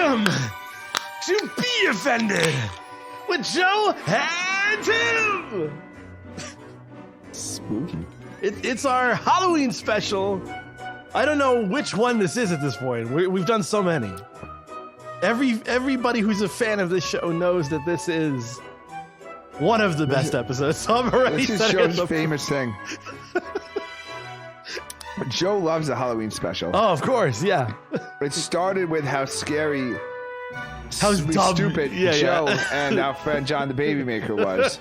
Welcome to Be Offended with Joe and Tim. Spooky. It's our Halloween special. I don't know which one this is at this point. We've done so many. Everybody who's a fan of this show knows that this is one of the best episodes. So I'm already This is Joe's famous thing. Joe loves a Halloween special. Oh, of course, yeah. It started with how scary, How dumb. stupid Joe and our friend John the Baby Maker was.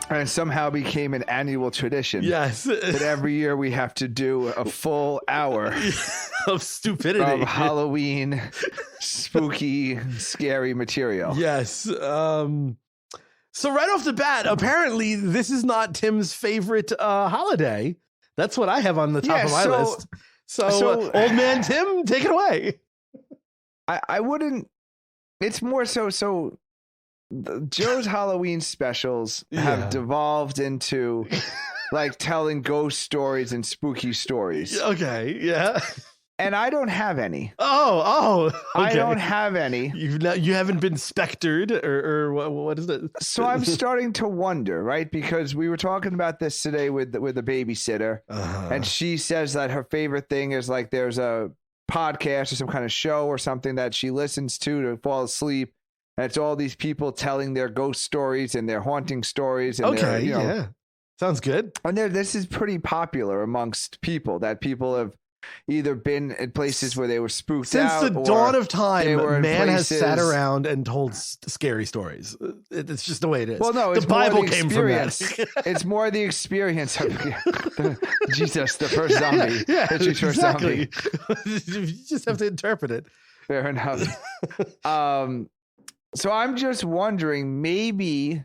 And it somehow became an annual tradition. Yes. That every year we have to do a full hour of stupidity. of Halloween, spooky, scary material. Yes. So right off the bat, apparently this is not Tim's favorite holiday. That's what I have on the top of my list. So old man Tim, take it away. I wouldn't. It's more so. Joe's Halloween specials have devolved into like telling ghost stories and spooky stories. Okay, yeah. And I don't have any. Oh, okay. I don't have any. You haven't been spectered or what is it? So I'm starting to wonder, right? Because we were talking about this today with the babysitter, and she says that her favorite thing is like there's a podcast or some kind of show or something that she listens to fall asleep. And it's all these people telling their ghost stories and their haunting stories. And yeah. Sounds good. And this is pretty popular amongst people, that people have either been in places where they were spooked out. Since the dawn of time, man has places... sat around and told scary stories. It's just the way it is. Well, no, the Bible came from that. It's more the experience of Jesus, the first zombie. Yeah, exactly. You just have to interpret it. Fair enough. So I'm just wondering, maybe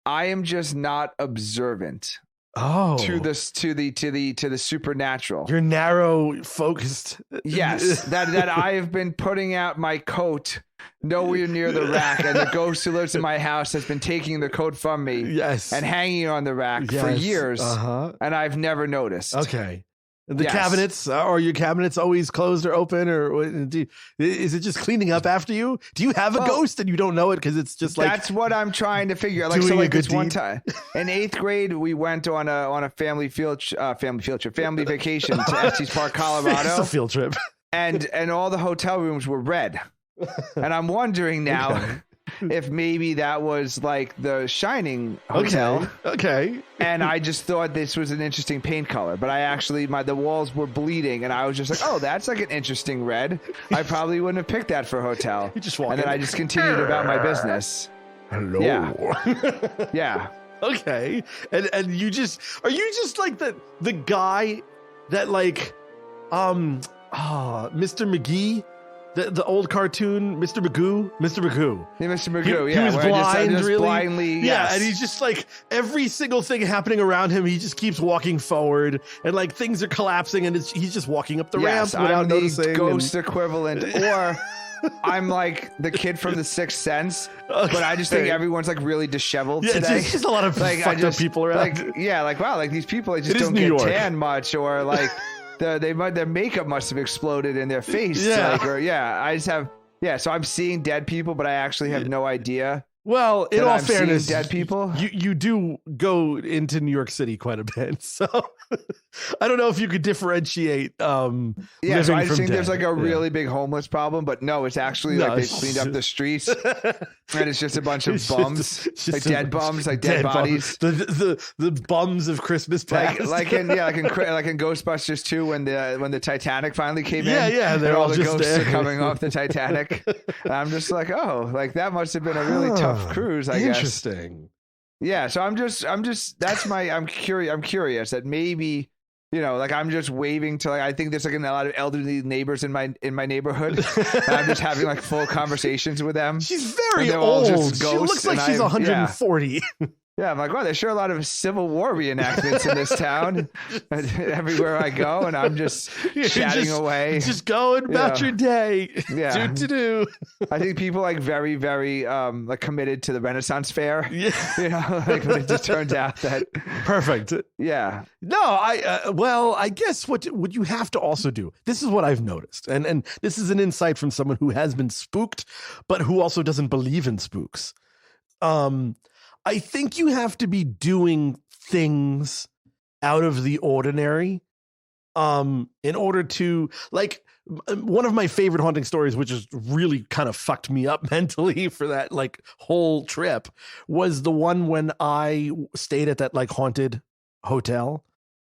I am just not observant. To the supernatural. You're narrow focused. Yes, that I have been putting out my coat nowhere near the rack, and the ghost who lives in my house has been taking the coat from me. Yes, and hanging it on the rack for years. And I've never noticed. Okay. The cabinets, are your cabinets always closed or open, or is it just cleaning up after you? Do you have a ghost and you don't know it because it's just like that's what I'm trying to figure out. Like this one time in 8th grade, we went on a family vacation to Estes Park, Colorado. It's a field trip, and all the hotel rooms were red, and I'm wondering now. If maybe that was like the Shining hotel. Okay. And I just thought this was an interesting paint color, but I actually, the walls were bleeding, and I was just like, oh, that's like an interesting red. I probably wouldn't have picked that for a hotel. You just walk and then I just continued about my business. Hello. Yeah. Yeah. Okay. And are you just like the guy that like, Mr. McGee? The old cartoon, Mr. Magoo. Yeah, Mr. Magoo, he was blind, just really. Blindly, yeah, and he's just like, every single thing happening around him, he just keeps walking forward, and like things are collapsing, and he's just walking up the ramp without noticing. Ghost equivalent, or I'm like the kid from The Sixth Sense, but I just think everyone's like really disheveled today. It's just a lot of like, fucked up people around. Like wow, like these people, they just don't get tan much, or like. Their makeup must have exploded in their face. Yeah. So I'm seeing dead people, but I actually have no idea. Well, in all fairness, dead people. You do go into New York City quite a bit, so I don't know if you could differentiate. So I just think there's like a really big homeless problem, but no, it's actually like they cleaned up the streets, and it's just a bunch of bums, like dead bums, like dead bodies, the bums of Christmas past, like in Ghostbusters 2 when the Titanic finally came in. Yeah, they're all the ghosts are coming off the Titanic. And I'm just like, oh, like that must have been a really tough cruise, I guess. Interesting. Yeah, so I'm just I'm curious that maybe, like I'm just waving to, like, I think there's like a lot of elderly neighbors in my neighborhood. And I'm just having like full conversations with them. She's very old. She looks like she's 140. Yeah, I'm like, wow, there's sure a lot of Civil War reenactments in this town. Everywhere I go, and I'm just chatting away. Just going about your day. Yeah. Do. I think people like very, very like committed to the Renaissance Fair. Yeah. You know, like when it just turns out that. Perfect. Yeah. No, I guess what you have to also do, this is what I've noticed, and this is an insight from someone who has been spooked, but who also doesn't believe in spooks. I think you have to be doing things out of the ordinary in order to, like, one of my favorite haunting stories, which has really kind of fucked me up mentally for that like whole trip, was the one when I stayed at that like haunted hotel.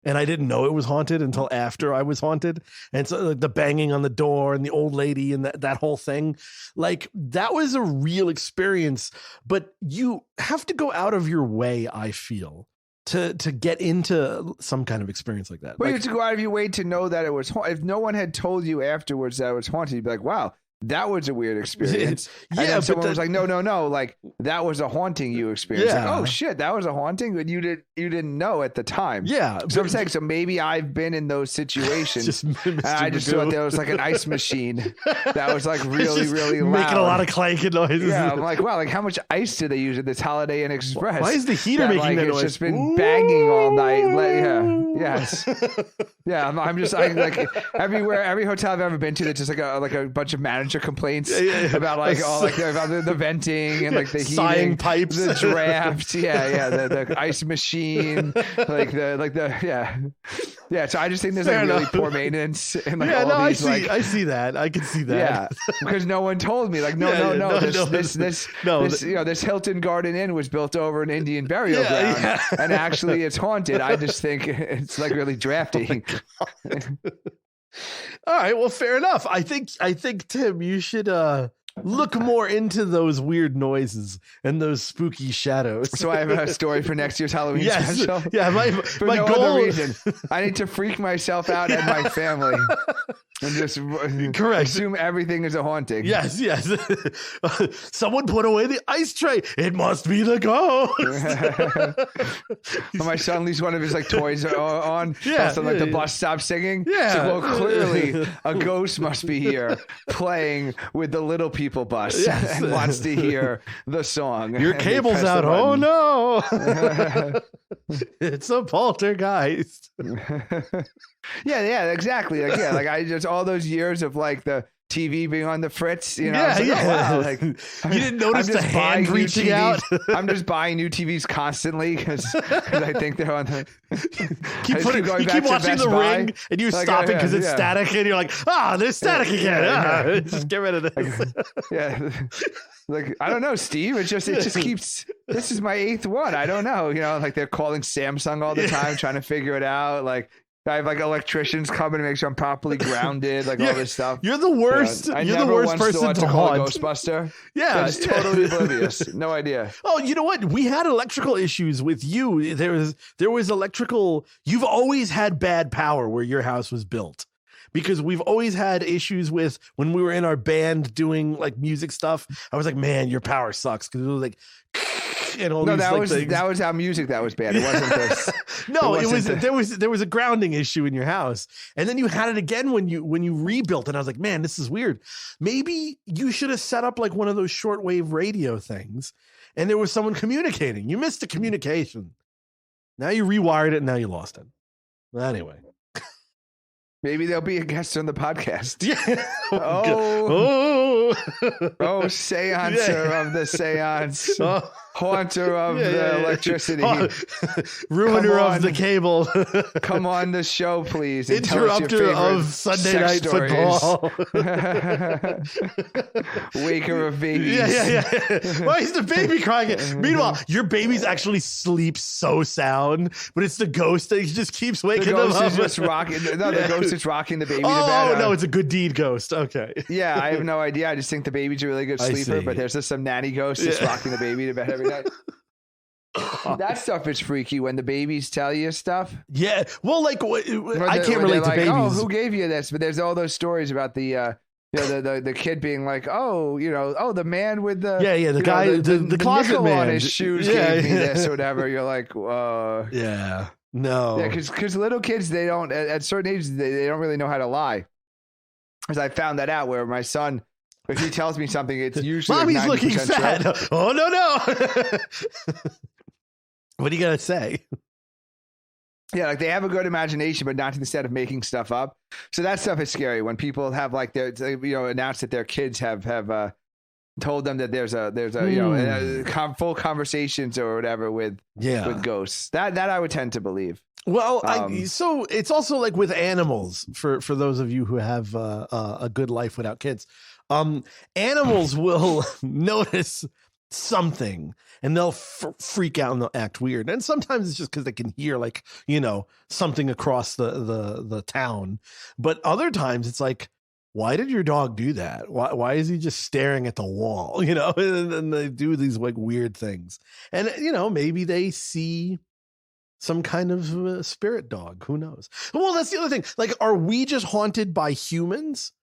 And I didn't know it was haunted until after I was haunted. And so like, the banging on the door and the old lady and that whole thing, like that was a real experience. But you have to go out of your way, I feel, to get into some kind of experience like that. But like, you have to go out of your way to know that it was haunted. If no one had told you afterwards that it was haunted, you'd be like, wow, that was a weird experience. And then someone was like, no, like that was a haunting you experienced. Yeah. Like, oh shit, that was a haunting, but you didn't know at the time. Yeah. So I'm saying, so maybe I've been in those situations. I just thought there was like an ice machine that was like really, really loud. Making a lot of clanking noises. Yeah, I'm like, wow, like how much ice do they use at this Holiday Inn Express? Why is the heater making that noise? It's just been banging all night. Yes. Yeah, I'm just like every hotel I've ever been to, that's just like a bunch of manager complaints about like all like about the venting and like the heating, sighing pipes, the draft, the ice machine, So I just think there's like really poor maintenance and like all these, I see that. I can see that. Yeah, because no one told me. Like this Hilton Garden Inn was built over an Indian burial ground, and actually it's haunted. I just think it's like really drafty. All right, well, fair enough. I think Tim, you should look more into those weird noises and those spooky shadows. So I have a story for next year's Halloween special. Yeah, my no goal. Other reason. I need to freak myself out and my family. And just assume everything is a haunting. Yes. Someone put away the ice tray. It must be the ghost. My son leaves one of his like toys on. Also, like the bus stops singing. Yeah. So, well, clearly a ghost must be here playing with the little people bus and wants to hear the song. Your cable's out. Oh no. It's a poltergeist. Yeah, exactly. Like I just all those years of like the TV being on the fritz, you know. Yeah. Oh, wow. Like, you didn't notice the hand reaching out. I'm just buying new TVs constantly because I think they're on the. You keep watching The Ring and you're stopping because it's static, and you're like, there's static again. Just get rid of this. Like, I don't know, Steve. It just keeps. This is my 8th one. I don't know. You know, like they're calling Samsung all the time, trying to figure it out. Like. I have like electricians coming to make sure I'm properly grounded, like all this stuff. You're the worst. You're the worst person to call haunt. a Ghostbuster. Yeah, just totally oblivious. No idea. Oh, you know what? We had electrical issues with you. There was electrical. You've always had bad power where your house was built. Because we've always had issues with when we were in our band doing like music stuff. I was like, man, your power sucks. Because it was like, and all that was our music that was bad. It wasn't this. There was a grounding issue in your house. And then you had it again when you rebuilt. And I was like, man, this is weird. Maybe you should have set up like one of those shortwave radio things. And there was someone communicating. You missed the communication. Now you rewired it and now you lost it. Well, anyway. Maybe there'll be a guest on the podcast. Yeah. Seancer of the seance. Haunter of the electricity. Ruiner of the cable. Come on the show, please. Interrupter of Sunday night football. Waker of babies. Yeah. Why is the baby crying? Meanwhile, your babies actually sleep so sound, but it's the ghost that just keeps waking them up. The ghost is just rocking. No, the ghost is rocking the baby to bed. Oh, no, it's a good deed ghost. Okay. Yeah, I have no idea. I just think the baby's a really good sleeper, but there's just some nanny ghost just rocking the baby to bed every night. That stuff is freaky when the babies tell you stuff. Yeah. Well, like, I can't relate to babies. Oh, who gave you this? But there's all those stories about the the kid being like, oh, the man with the the guy, the closet man on his shoes gave me this or whatever. You're like, no, because little kids, they don't at certain ages they don't really know how to lie. Because I found that out where my son, if he tells me something, it's usually Mommy's like 90% looking fat. true. Oh no. What do you gotta say? Yeah, like they have a good imagination, but not to the extent of making stuff up. So that stuff is scary when people have like announced that their kids have told them that there's a full conversations or whatever with ghosts. That I would tend to believe. Well, so it's also like with animals for those of you who have a good life without kids. Animals will notice something and they'll freak out and they'll act weird. And sometimes it's just because they can hear like, something across the town. But other times it's like, why did your dog do that? Why is he just staring at the wall? And they do these like weird things. And, maybe they see some kind of spirit dog. Who knows? Well, that's the other thing. Like, are we just haunted by humans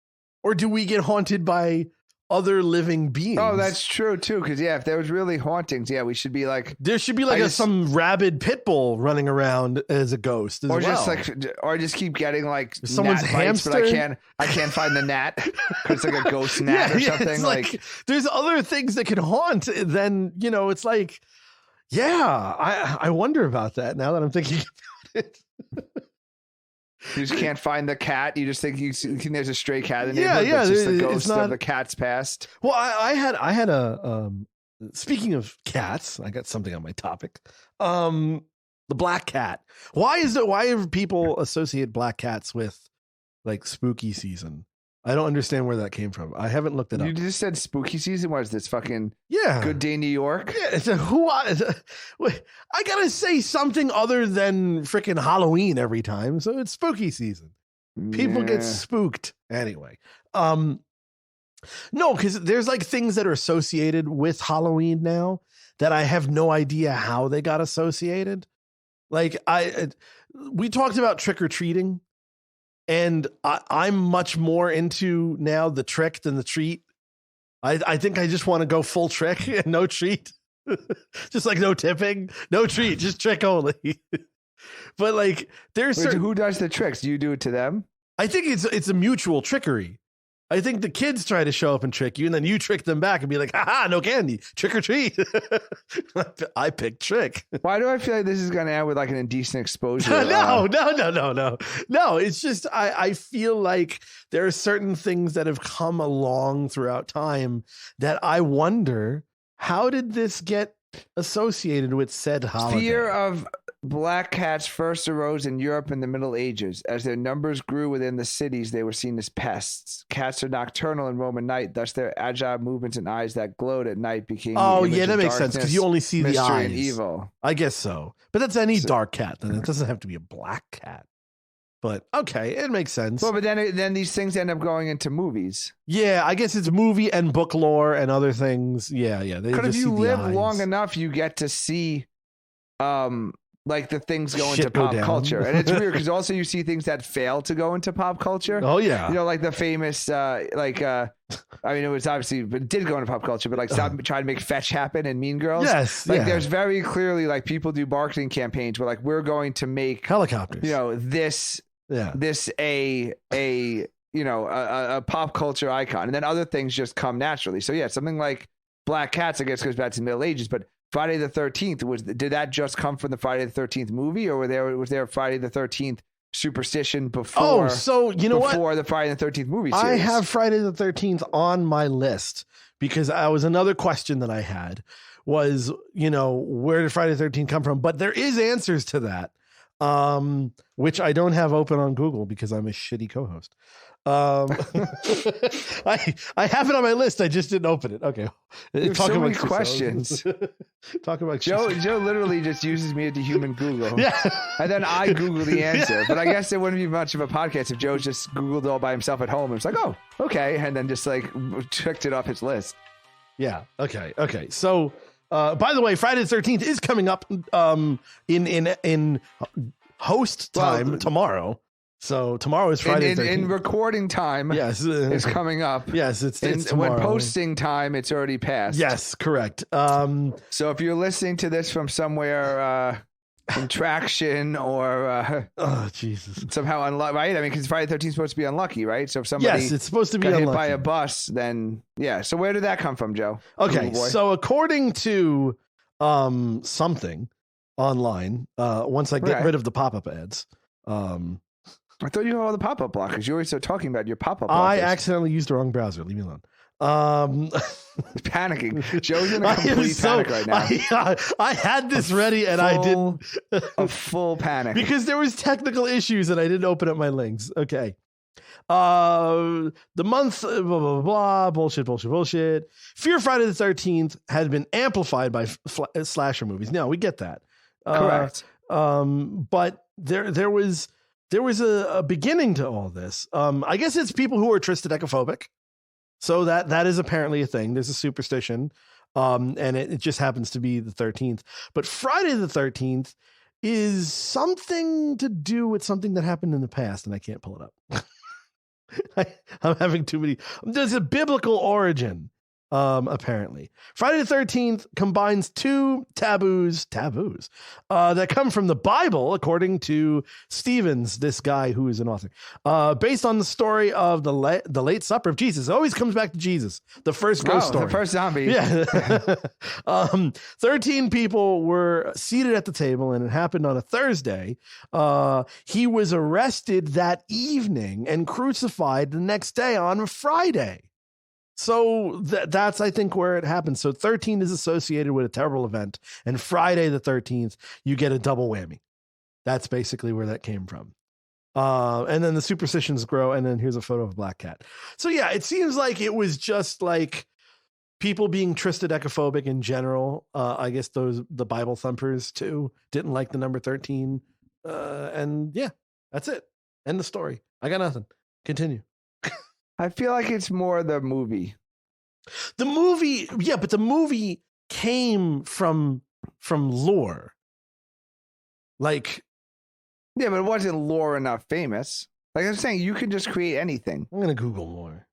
or do we get haunted by other living beings? Oh, that's true too. Because if there was really hauntings, we should be like, there should be like some rabid pit bull running around as a ghost, or just keep getting like someone's gnat hamster. Bites, but I can't find the gnat because it's like a ghost gnat or something. It's like there's other things that can haunt. Then it's like, I wonder about that now that I'm thinking about it. You just can't find the cat. You just think there's a stray cat in the neighborhood. It's just the ghost of the cat's past. Well, I had a speaking of cats, I got something on my topic. The black cat. Why do people associate black cats with like spooky season? I don't understand where that came from. I haven't looked it up. You just said spooky season. What is this fucking Good Day New York? Yeah, I gotta say something other than freaking Halloween every time. So it's spooky season. People get spooked anyway. No, because there's like things that are associated with Halloween now that I have no idea how they got associated. Like we talked about trick or treating. And I'm much more into now the trick than the treat. I think I just want to go full trick and no treat. Just like no tipping, no treat, just trick only. But like there's who does the tricks? Do you do it to them? I think it's a mutual trickery. I think the kids try to show up and trick you, and then you trick them back and be like, haha, no candy, trick or treat. I picked trick. Why do I feel like this is going to end with like an indecent exposure? No. It's just, I feel like there are certain things that have come along throughout time that I wonder, how did this get associated with said holiday? Fear of black cats first arose in Europe in the Middle Ages. As their numbers grew within the cities, they were seen as pests. Cats are nocturnal in Roman night, thus their agile movements and eyes that glowed at night became that makes sense because you only see the eyes. And evil. I guess so. But that's any dark cat, then it doesn't have to be a black cat. But okay, it makes sense. Well, but then these things end up going into movies. Yeah, I guess it's movie and book lore and other things. Yeah. Because if you live long enough, you get to see like the things go into pop culture. And it's weird because also you see things that fail to go into pop culture. Oh yeah. Like the famous it was obviously, but it did go into pop culture, but like stop trying to make fetch happen in Mean Girls. Yes. There's very clearly like people do marketing campaigns where like we're going to make helicopters. This a pop culture icon. And then other things just come naturally. So something like black cats, I guess, goes back to the Middle Ages, but Friday the 13th did that just come from the Friday the 13th movie, or was there a Friday the 13th superstition before? Oh, so before the Friday the 13th movie series? I have Friday the 13th on my list because I was another question that I had was, where did Friday the 13th come from? But there is answers to that, which I don't have open on Google because I'm a shitty co-host. I have it on my list. I just didn't open it. Okay. Talk so many questions. Talk about Joe literally just uses me as the human Google. Yeah. And then I Google the answer. But I guess it wouldn't be much of a podcast if Joe just Googled all by himself at home. It's like, oh, okay. And then just like checked it off his list. Yeah. Okay. So by the way, Friday the 13th is coming up in host time tomorrow. So tomorrow is Friday. In recording time, yes, is coming up. Yes, it's tomorrow. When posting time, it's already passed. Yes, correct. So if you're listening to this from somewhere, from Traction or oh Jesus, somehow unlucky, right? I mean, because Friday the 13th is supposed to be unlucky, right? So if somebody it's supposed to be hit by a bus, then yeah. So where did that come from, Joe? Okay, so according to something online, once I get rid of the pop-up ads. I thought you had all the pop-up blockers. You always started talking about your pop-up blockers. I accidentally used the wrong browser. Leave me alone. Panicking. Joe's in a complete panic right now. I had this ready and I didn't. A full panic. Because there was technical issues and I didn't open up my links. Okay. The month, blah, blah, blah, bullshit. Fear Friday the 13th had been amplified by slasher movies. No, we get that. Correct. But there was a beginning to all this. I guess it's people who are tristodecaphobic. So that is apparently a thing. There's a superstition. And it just happens to be the 13th. But Friday the 13th is something to do with something that happened in the past, and I can't pull it up. I'm having too many. There's a biblical origin. Apparently Friday the 13th combines two taboos that come from the Bible, according to Stevens, this guy who is an author, based on the story of the late supper of Jesus. It always comes back to Jesus, the first ghost story, the first zombie. Yeah. 13 people were seated at the table, and it happened on a Thursday. He was arrested that evening and crucified the next day on a Friday. So that's, I think, where it happens. So 13 is associated with a terrible event, and Friday the 13th, you get a double whammy. That's basically where that came from. And then the superstitions grow, and then here's a photo of a black cat. So yeah, it seems like it was just like people being tristodecaphobic in general. I guess the Bible thumpers too didn't like the number 13. And yeah, that's it. End the story. I got nothing. Continue. I feel like it's more the movie. The movie, yeah, but the movie came from lore. Like, yeah, but it wasn't lore enough famous. Like I'm saying, you can just create anything. I'm gonna Google more.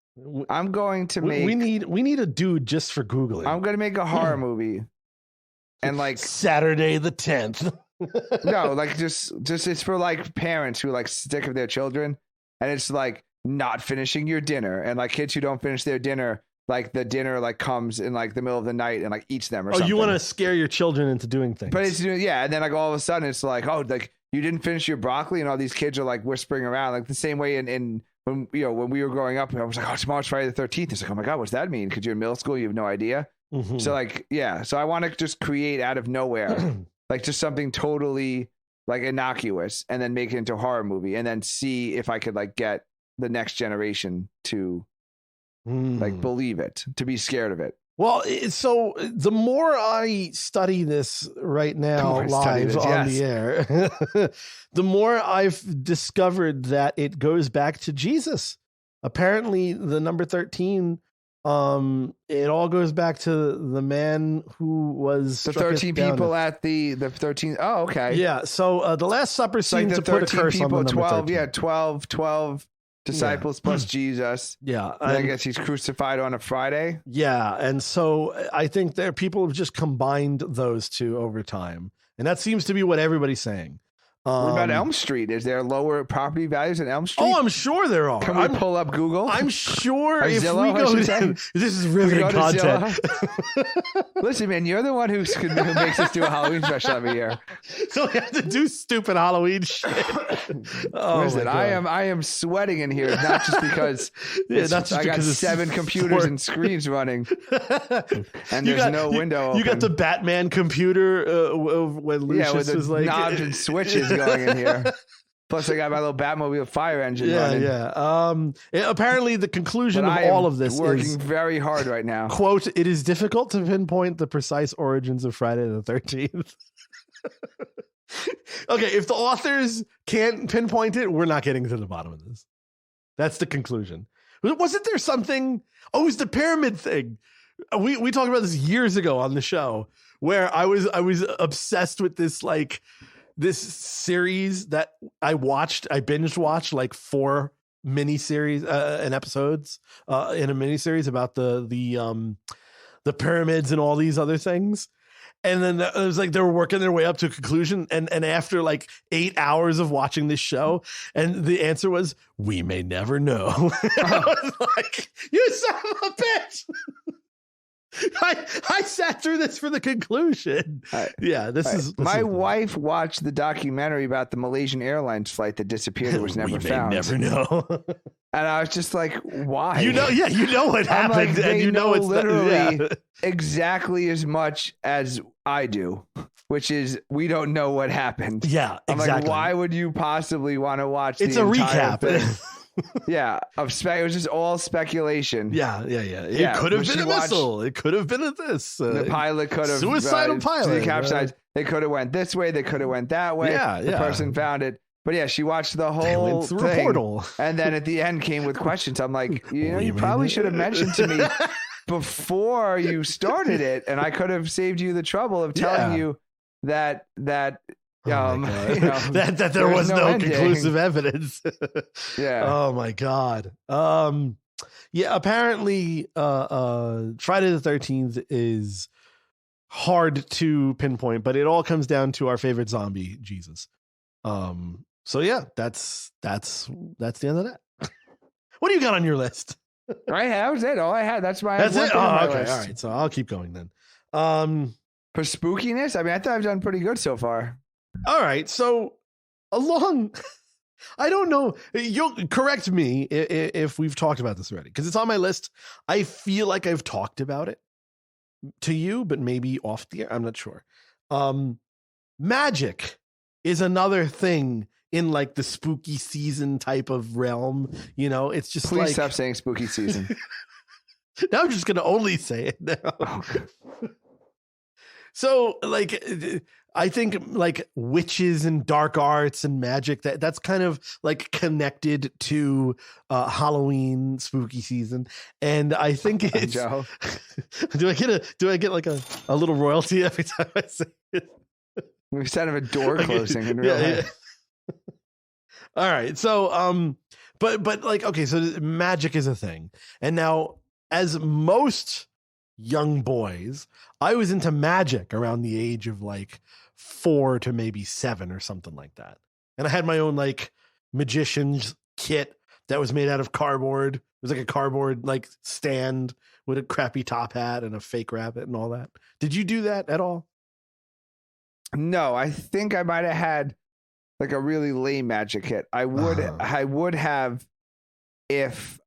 I'm going to make. We need a dude just for Googling. I'm gonna make a horror movie, and like Saturday the 10th. No, like just it's for like parents who like stick with their children, and it's like not finishing your dinner, and like kids who don't finish their dinner, like the dinner like comes in like the middle of the night and like eats them or something. You want to scare your children into doing things. But it's, yeah, and then like all of a sudden it's like, oh, like you didn't finish your broccoli, and all these kids are like whispering around like the same way in when when we were growing up, I was like, oh, tomorrow's Friday the 13th. It's like, oh my God, what's that mean? Because you're in middle school, you have no idea. Mm-hmm. So like, yeah, so I want to just create out of nowhere like just something totally like innocuous, and then make it into a horror movie, and then see if I could like get the next generation to like believe it, to be scared of it. Well, so the more I study this right now live on the air, the more I've discovered that it goes back to Jesus. Apparently the number 13, it all goes back to the man who was the 13 people at the 13. Oh, okay. Yeah. So the Last Supper seemed to put a curse on the number 12. 13. Yeah. 12 disciples plus Jesus. Yeah. And I guess he's crucified on a Friday. Yeah. And so I think that people have just combined those two over time. And that seems to be what everybody's saying. What about Elm Street? Is there lower property values in Elm Street? Oh, I'm sure there are. Can we pull up Google? I'm sure if Zillow, we go to, this is riveting content. Listen, man, you're the one who makes us do a Halloween special every year. So we have to do stupid Halloween shit. Listen, I am sweating in here, not just because I got 7 computers and screens running, and there's no window open. You got the Batman computer when Lucius was like knobs and switches going in here. Plus, I got my little Batmobile fire engine running. Yeah. Apparently, the conclusion of all of this is working very hard right now. Quote: "It is difficult to pinpoint the precise origins of Friday the 13th." Okay, if the authors can't pinpoint it, we're not getting to the bottom of this. That's the conclusion. Wasn't there something? Oh, it was the pyramid thing. We talked about this years ago on the show, where I was obsessed with this like this series that I binge watched like 4 miniseries and episodes in a miniseries about the pyramids and all these other things. And then it was like they were working their way up to a conclusion. And after like 8 hours of watching this show, and the answer was, we may never know. I was like, you son of a bitch. I sat through this for the conclusion. My wife watched the documentary about the Malaysian Airlines flight that disappeared and was never found. Never know. And I was just like, why? You know what happened. Like, and you know it's literally exactly as much as I do, which is we don't know what happened. Yeah, exactly. I'm like, why would you possibly want to watch it's a recap thing? Yeah, it was just all speculation. Yeah. It could have been a missile. It could have been this. The pilot could have suicidal pilot. They could have went this way. They could have went that way. The person found it. But yeah, she watched the whole thing, a portal, and then at the end came with questions. I'm like, you probably should have mentioned to me before you started it, and I could have saved you the trouble of telling you that. that there was no conclusive evidence. Yeah. Oh my God. Apparently Friday the 13th is hard to pinpoint, but it all comes down to our favorite zombie, Jesus. So yeah, that's the end of that. What do you got on your list? That was it. All I had. That's it. Okay. All right. So I'll keep going then. For spookiness, I mean, I thought I've done pretty good so far. All right. So I don't know. You'll correct me if we've talked about this already, because it's on my list. I feel like I've talked about it to you, but maybe off the air. I'm not sure. Magic is another thing in like the spooky season type of realm. You know, it's just Please stop saying spooky season. Now I'm just going to only say it now. Oh. So like, I think like witches and dark arts and magic, that's kind of like connected to Halloween spooky season. And I think it's, Joe. do I get like a little royalty every time I say it? We sound of a door closing in real life. All right. So, but like, okay, so magic is a thing. And now, as most young boys, I was into magic around the age of like 4 to maybe 7 or something like that. And I had my own like magician's kit that was made out of cardboard. It was like a cardboard like stand with a crappy top hat and a fake rabbit and all that. Did you do that at all? No, I think I might have had like a really lame magic kit. I would have if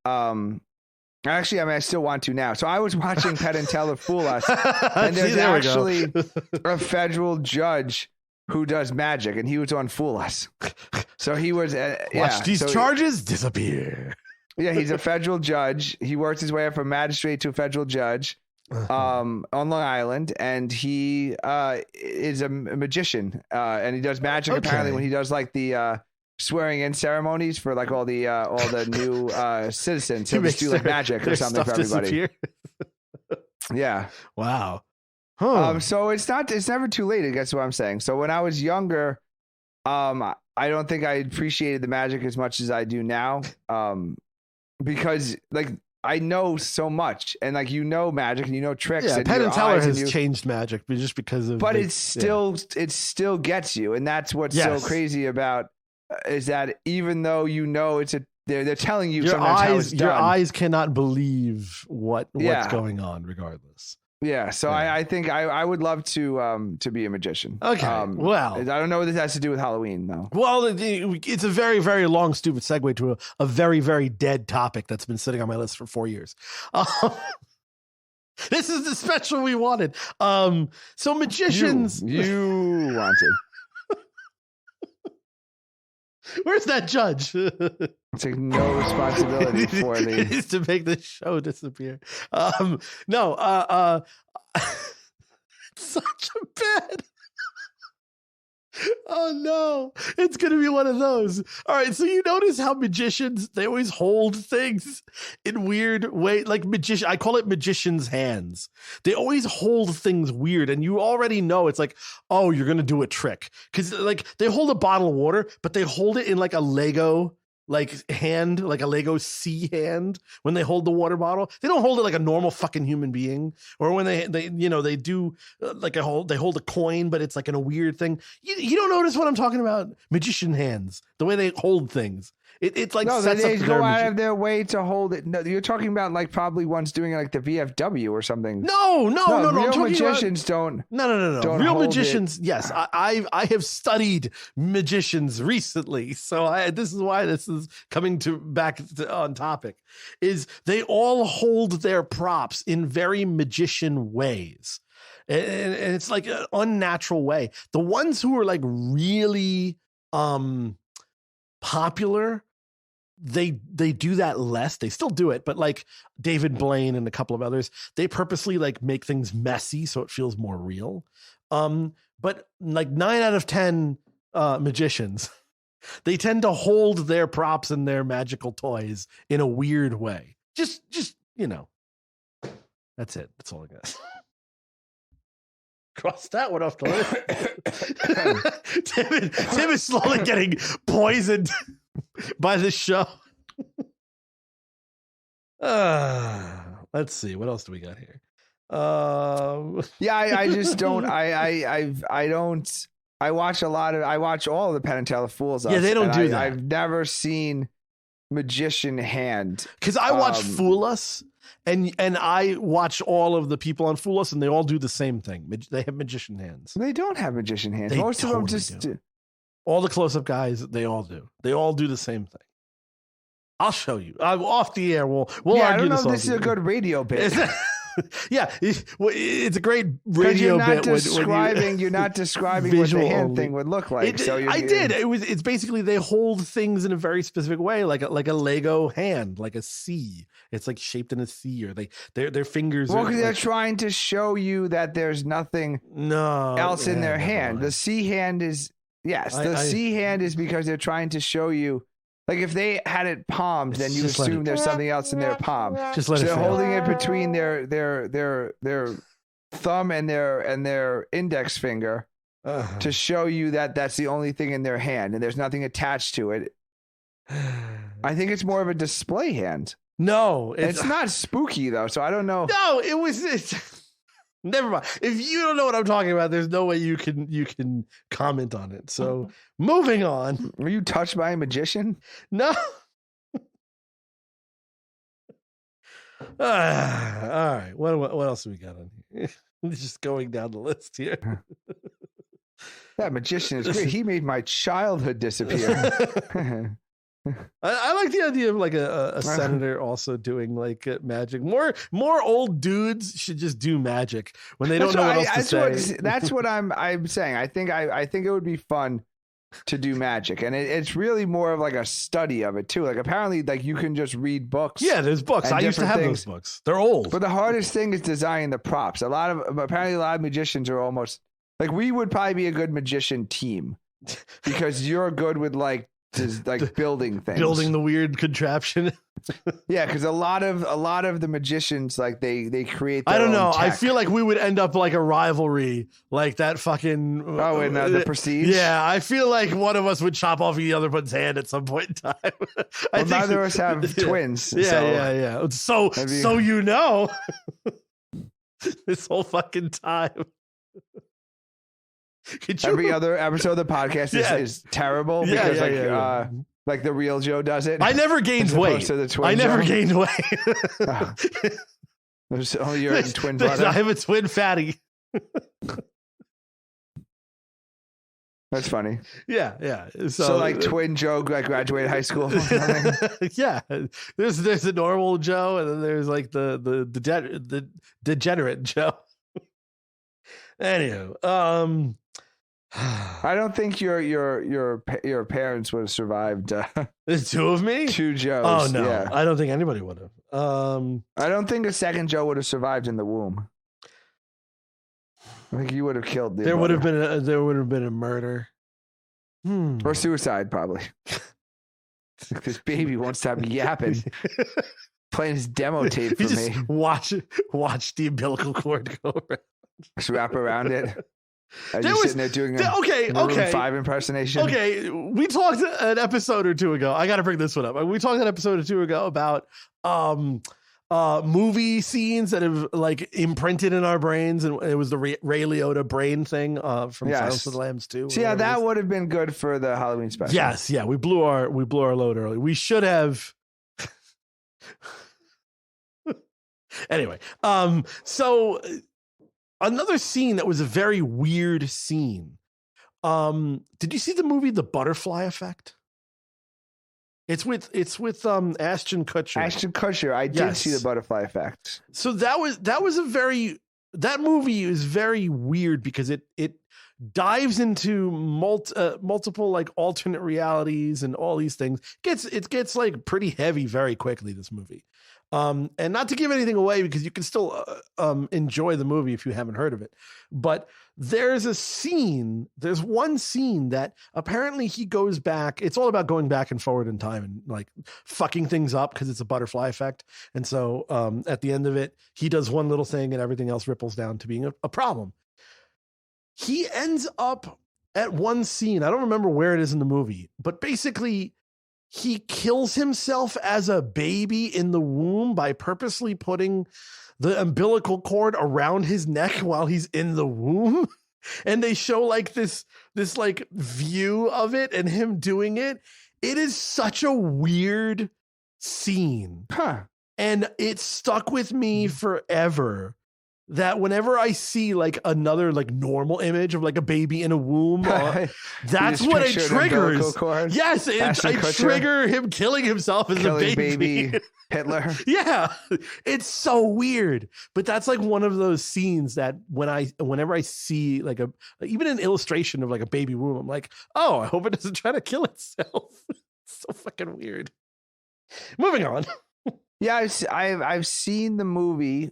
actually, I mean, I still want to now. So I was watching Penn and Teller Fool Us, and there's actually a federal judge who does magic, and he was on Fool Us. So he was watch these charges disappear. Yeah, he's a federal judge. He works his way up from magistrate to a federal judge. On Long Island, and he is a magician, and he does magic. Okay. Apparently, when he does like the swearing in ceremonies for like all the new citizens, he'll just do like magic or something for everybody. Yeah. Wow. Huh. So it's never too late. I guess what I'm saying. So when I was younger, I don't think I appreciated the magic as much as I do now, because like. I know so much, and like magic, and tricks. Yeah, and Penn and Teller has changed magic, but just because of. But it still gets you, and that's what's so crazy about is that even though they're telling you sometimes how it's done. Your eyes cannot believe what's going on, regardless. Yeah, so I think I would love to be a magician. Okay, well, I don't know what this has to do with Halloween, though. Well, it's a very, very long, stupid segue to a very, very dead topic that's been sitting on my list for 4 years. This is the special we wanted. So magicians, you wanted. Where's that judge? Take no responsibility for it is to make the show disappear. No, such a bad. Oh no, it's going to be one of those. All right, so you notice how magicians, they always hold things in weird way, like I call it magician's hands. They always hold things weird, and you already know it's like, oh, you're going to do a trick. Because like they hold a bottle of water, but they hold it in like a Lego hand, like a Lego C hand when they hold the water bottle. They don't hold it like a normal fucking human being. Or when they do like they hold a coin, but it's like in a weird thing. You don't notice what I'm talking about? Magician hands, the way they hold things. It's like no, they go out of their way to hold it. No, you're talking about like probably ones doing like the VFW or something. No. Real magicians don't. No. Real magicians, yes. I have studied magicians recently, so this is why this is coming back on topic. Is they all hold their props in very magician ways, and it's like an unnatural way. The ones who are like really popular, they do that less. They still do it, but like David Blaine and a couple of others, they purposely like make things messy so it feels more real. But like 9 out of 10 magicians, they tend to hold their props and their magical toys in a weird way. Just that's it. That's all I got. Cross that one off the list. Tim is slowly getting poisoned by this show. Let's see. What else do we got here? I just don't. I watch all of the Penn and Teller Fools. Yeah, they don't do that. I've never seen Magician Hand. Because I watch Fool Us, and I watch all of the people on Fool Us, and they all do the same thing. They have magician hands. They don't have magician hands. Most of them just do. All the close-up guys, they all do. They all do the same thing. I'll show you. Off the air, we'll argue I don't know this. If this is a good radio bit. Yeah, it's a great radio bit. You're not describing what the hand thing would look like. It's basically they hold things in a very specific way, like a Lego hand, like a C. It's like shaped in a C, or their fingers. Well, because they're trying to show you that there's nothing else in their hand. The C hand is C hand is because they're trying to show you. Like if they had it palmed, then you assume there's something else in their palm. Just let it. They're holding it between their thumb and their index finger to show you that that's the only thing in their hand, and there's nothing attached to it. I think it's more of a display hand. No, it's not spooky though, so I don't know. No, it's never mind. If you don't know what I'm talking about, there's no way you can comment on it. So moving on. Were you touched by a magician? No. All right. What else do we got on here? Just going down the list here. That magician is great. He made my childhood disappear. I like the idea of like a senator also doing like magic. More old dudes should just do magic when they don't know what else to say. That's what I'm saying. I think it would be fun to do magic, and it's really more of like a study of it too. Like apparently, like you can just read books. Yeah, there's books. I used to have those books. They're old. But the hardest thing is designing the props. Apparently a lot of magicians are almost like we would probably be a good magician team because you're good with like building things, building the weird contraption. Yeah, because a lot of the magicians like they create. I don't know. Tech. I feel like we would end up like a rivalry, like that fucking. Oh, and the Prestige. Yeah, I feel like one of us would chop off the other one's hand at some point in time. I think neither of us have twins. Yeah. So you know, this whole fucking time. Every other episode of the podcast is terrible because like the real Joe does it. I never gained weight. I never gained weight. You're a twin brother. I have a twin fatty. That's funny. Yeah. So like twin Joe graduated high school. Yeah. There's a normal Joe, and then there's like the degenerate Joe. Anywho, I don't think your parents would have survived. There's two of me? Two Joes. Oh no, yeah. I don't think anybody would have. I don't think a second Joe would have survived in the womb. I think you would have killed there would have been a murder. Or suicide, probably. This baby won't stop yapping. Playing his demo tape for me. Watch the umbilical cord go around. Just wrap around it. Sitting there doing Maroon 5 impersonation. Okay, we talked an episode or two ago. I got to bring this one up. We talked an episode or two ago about movie scenes that have like imprinted in our brains, and it was the Ray Liotta brain thing from Silence of the Lambs 2. So yeah, that would have been good for the Halloween special. Yes, yeah, we blew our load early. We should have. Anyway, so another scene that was a very weird scene. Did you see the movie The Butterfly Effect? It's with Ashton Kutcher. Ashton Kutcher. I did see The Butterfly Effect. So that movie is very weird because it dives into multiple like alternate realities and all these things. It gets like pretty heavy very quickly, this movie. And not to give anything away because you can still enjoy the movie if you haven't heard of it. But there's one scene that apparently he goes back. It's all about going back and forward in time and like fucking things up because it's a butterfly effect. And so at the end of it, he does one little thing and everything else ripples down to being a problem. He ends up at one scene. I don't remember where it is in the movie, but basically he kills himself as a baby in the womb by purposely putting the umbilical cord around his neck while he's in the womb. And they show like this like view of it and him doing it. It is such a weird scene. And it stuck with me forever. That whenever I see like another like normal image of like a baby in a womb, that's what it triggers. Yes, I trigger him killing himself as a baby. Hitler. Yeah, it's so weird. But that's like one of those scenes that whenever I see like even an illustration of like a baby womb, I'm like, oh, I hope it doesn't try to kill itself. It's so fucking weird. Moving on. Yeah, I've seen the movie.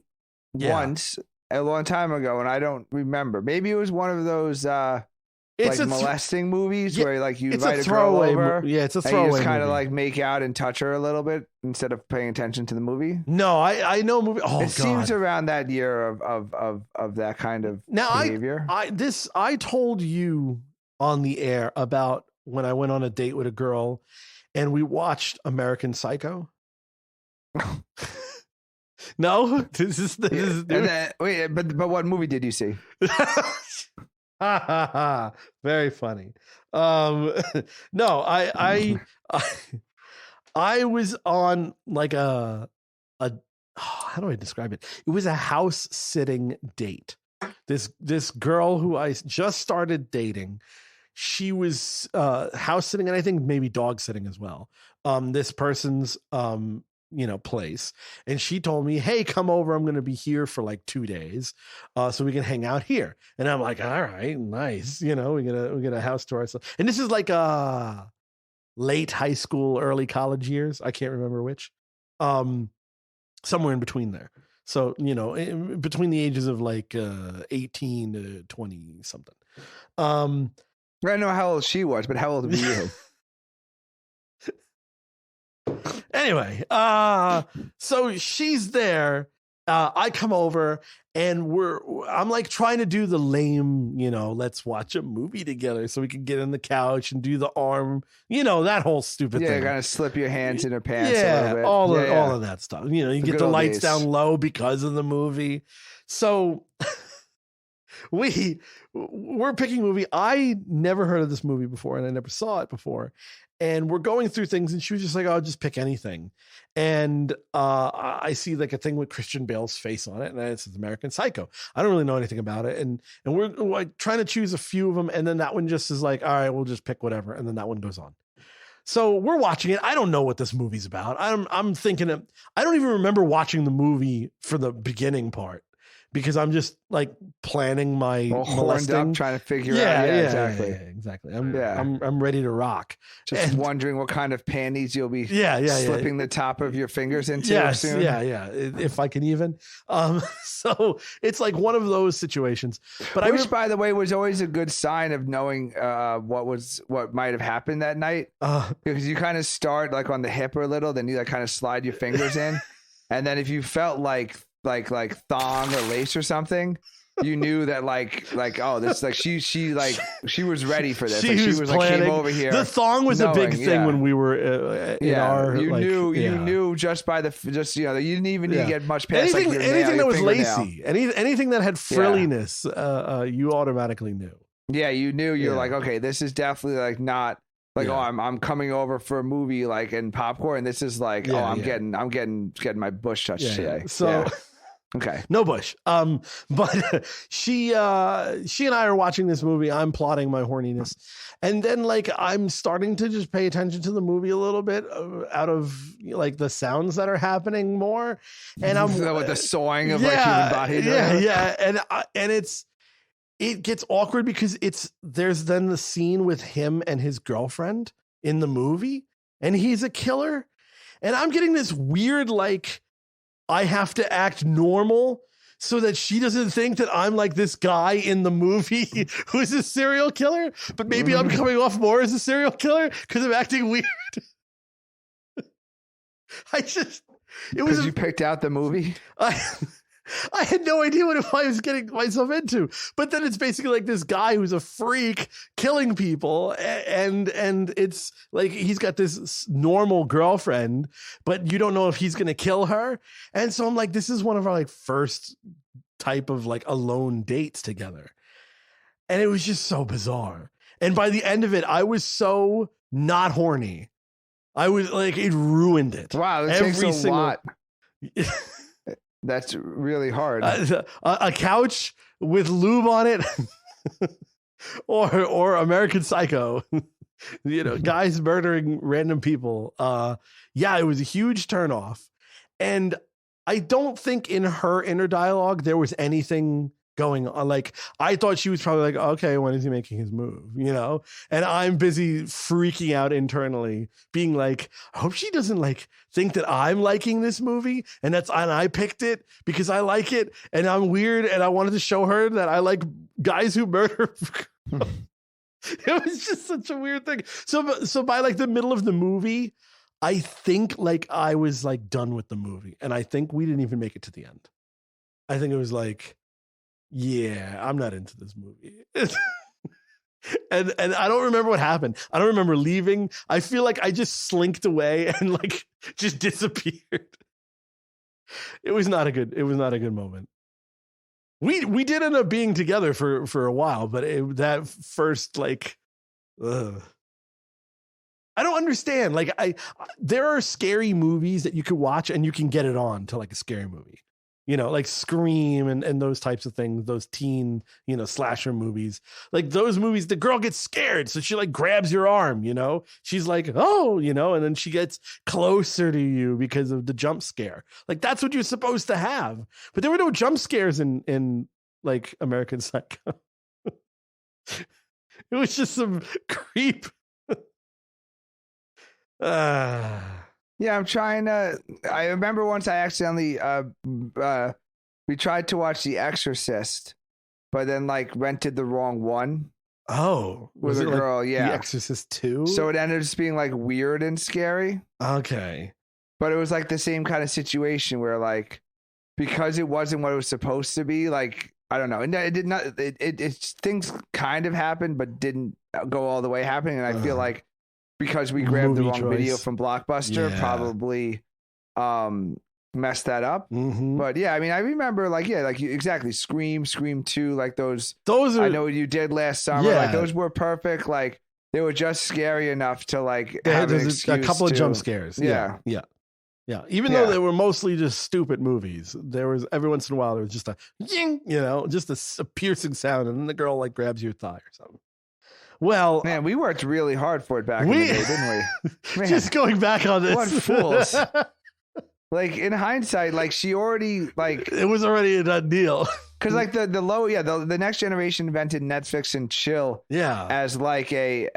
Once a long time ago, and I don't remember. Maybe it was one of those like molesting movies where like you invite a girl over. It's a throwaway. And you just kind of like make out and touch her a little bit instead of paying attention to the movie. No, I know movie. Oh, it seems around that year of that kind of behavior. I told you on the air about when I went on a date with a girl and we watched American Psycho. No, wait, but what movie did you see? Very funny. No, I was on like a how do I describe it? It was a house sitting date. This girl who I just started dating, she was house sitting and I think maybe dog sitting as well. This person's place. And she told me, hey, come over. I'm going to be here for like 2 days. So we can hang out here. And I'm like, all right, nice. We get a house to ourselves. And this is like late high school, early college years. I can't remember which. Somewhere in between there. So, between the ages of like 18 to 20 something. I don't know how old she was, but how old were you? Anyway, so she's there. I come over and I'm like trying to do the lame, let's watch a movie together so we can get on the couch and do the arm, that whole stupid thing. Yeah, kind of slip your hands in her pants a little bit. All of that stuff. You get the lights down low because of the movie. So we're picking a movie. I never heard of this movie before and I never saw it before. And we're going through things and she was just like, I'll just pick anything. And I see like a thing with Christian Bale's face on it and it says American Psycho. I don't really know anything about it. And we're like trying to choose a few of them. And then that one just is like, all right, we'll just pick whatever. And then that one goes on. So we're watching it. I don't know what this movie's about. I'm thinking I don't even remember watching the movie for the beginning part because I'm just like planning my horned up, trying to figure out. Yeah, exactly. Exactly. I'm ready to rock. Just wondering what kind of panties you'll be slipping the top of your fingers into soon. Yeah. If I can even. So it's like one of those situations. But Which, by the way, was always a good sign of knowing what might have happened that night. Because you kind of start like on the hip a little, then you like kind of slide your fingers in. And then if you felt like thong or lace or something, you knew that like oh, this like she was ready for this. She was planning. Like came over here. The thong was a big thing when we were in our. You knew just by you didn't even need to get much past anything that was lacy, anything that had frilliness, you automatically knew. Yeah, you knew. You're like, okay, this is definitely like not. Like, oh, I'm coming over for a movie, like, and popcorn. And this is like, I'm getting my bush touched today. So, okay, no bush. But she and I are watching this movie. I'm plotting my horniness, and then like I'm starting to just pay attention to the movie a little bit out of like the sounds that are happening more, and I'm with the sawing of like human body. And it gets awkward because there's then the scene with him and his girlfriend in the movie, and he's a killer. And I'm getting this weird, like, I have to act normal so that she doesn't think that I'm like this guy in the movie who's a serial killer, but maybe I'm coming off more as a serial killer because I'm acting weird. You picked out the movie. I had no idea what I was getting myself into, but then it's basically like this guy who's a freak killing people, and it's like he's got this normal girlfriend, but you don't know if he's going to kill her. And so I'm like, this is one of our like first type of like alone dates together. And it was just so bizarre. And by the end of it, I was so not horny. I was like, it ruined it. Wow. It takes a lot. That's really hard. A couch with lube on it, or American Psycho, guys murdering random people. It was a huge turnoff, and I don't think in her inner dialogue there was anything going on. Like, I thought she was probably like, okay, when is he making his move? And I'm busy freaking out internally, being like, I hope she doesn't like think that I'm liking this movie and I picked it because I like it and I'm weird and I wanted to show her that I like guys who murder. It was just such a weird thing. So by like the middle of the movie, I think like I was like done with the movie, and I think we didn't even make it to the end. I think it was like, yeah, I'm not into this movie. and I don't remember what happened. I don't remember leaving. I feel like I just slinked away and like just disappeared. It was not a good moment. We did end up being together for a while, but that first like, ugh. I don't understand. Like there are scary movies that you could watch and you can get it on to like a scary movie. Like Scream and those types of things, those teen, slasher movies, like those movies, the girl gets scared. So she like grabs your arm, she's like, oh, and then she gets closer to you because of the jump scare. Like that's what you're supposed to have. But there were no jump scares in like American Psycho. It was just some creep. Yeah, I'm trying to. I remember once I accidentally we tried to watch The Exorcist, but then like rented the wrong one. Oh, with a girl, like The Exorcist 2? So it ended up just being like weird and scary. Okay, but it was like the same kind of situation where like because it wasn't what it was supposed to be. Like I don't know, and it did not. It things kind of happened, but didn't go all the way happening. And I feel like. Because we grabbed the wrong video from Blockbuster, probably messed that up. Mm-hmm. But yeah, I mean, I remember exactly Scream 2, like those are, I know what you did last summer. Like those were perfect. Like they were just scary enough to like have a couple of jump scares. Yeah. Even though they were mostly just stupid movies, there was every once in a while there was just a ying, just a piercing sound, and then the girl like grabs your thigh or something. Well, man, we worked really hard for it back in the day, didn't we? Man, just going back on this. What fools. Like in hindsight, like she already like it was already a done deal. Because like the next generation invented Netflix and chill, as like a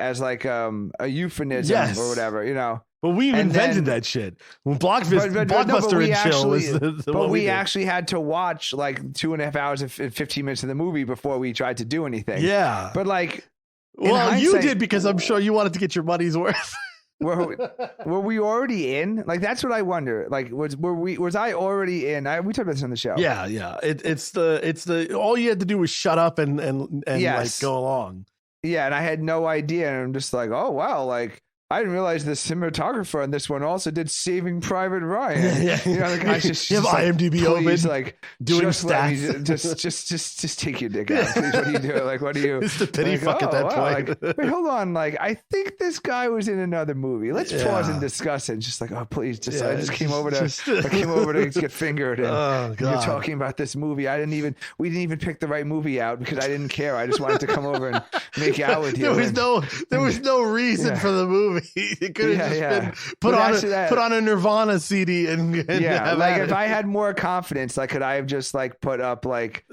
euphemism or whatever, you know. But we invented that shit. When Blockbuster and chill was but we actually had to watch like 2.5 hours and 15 minutes of the movie before we tried to do anything. Yeah, but like, well, you did because I'm sure you wanted to get your money's worth. Were we already in? Like that's what I wonder. Like was I already in? We talked about this on the show. Yeah. It's the all you had to do was shut up and like go along. Yeah, and I had no idea, and I'm just like, oh wow, like I didn't realize the cinematographer on this one also did Saving Private Ryan. Yeah. You know, the guy just you have IMDb open, like doing just stats. Just take your dick out, please. What are you doing? Like, what are you? It's the pity like, fuck at that point. Like, wait, hold on. Like, I think this guy was in another movie. Let's pause and discuss it. Just like, oh, please, I just came over to get fingered. And you're talking about this movie. We didn't even pick the right movie out because I didn't care. I just wanted to come over and make out with you. There was no reason for the movie. It could have just been put on a Nirvana CD and like if I had more confidence, like could I have just like put up like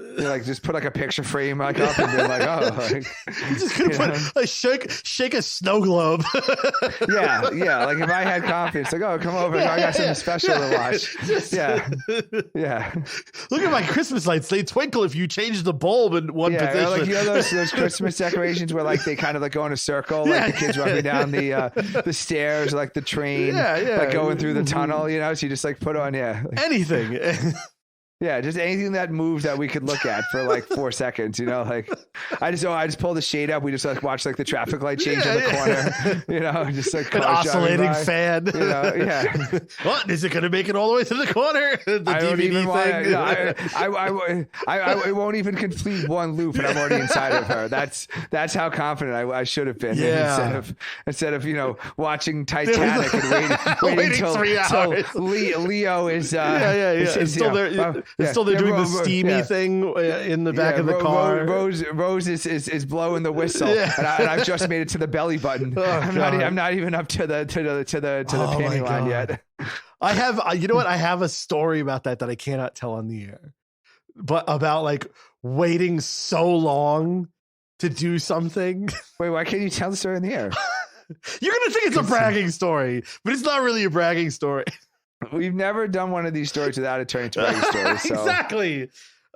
just put like a picture frame like up and been like, oh, like, you just could have put shake a snow globe. yeah, like if I had confidence, like, oh, come over, I got something special to watch. Yeah. Look at my Christmas lights; they twinkle if you change the bulb in one position. Or like, you know those Christmas decorations where like they kind of like go in a circle, like the kids walking down the stairs, like the train, like going through the tunnel, you know. So you just like put on, anything. Yeah, just anything that moves that we could look at for like 4 seconds, you know, like I just pull the shade up. We just like watch like the traffic light change on the corner, you know, just like an oscillating fan, you know, What is it going to make it all the way to the corner? The I DVD thing. I won't even complete one loop, and I'm already inside of her. That's how confident I should have been. Yeah. Instead of you know watching Titanic and waiting till 3 hours. Leo is It's still there. They're still doing the steamy thing in the back of the car. Rose is blowing the whistle, and I've just made it to the belly button. I'm not even up to the panty line yet. I have, you know what? I have a story about that I cannot tell on the air, but about like waiting so long to do something. Wait, why can't you tell the story on the air? You're gonna think it's a bragging story, but it's not really a bragging story. We've never done one of these stories without it turning to bragging stories. So. Exactly.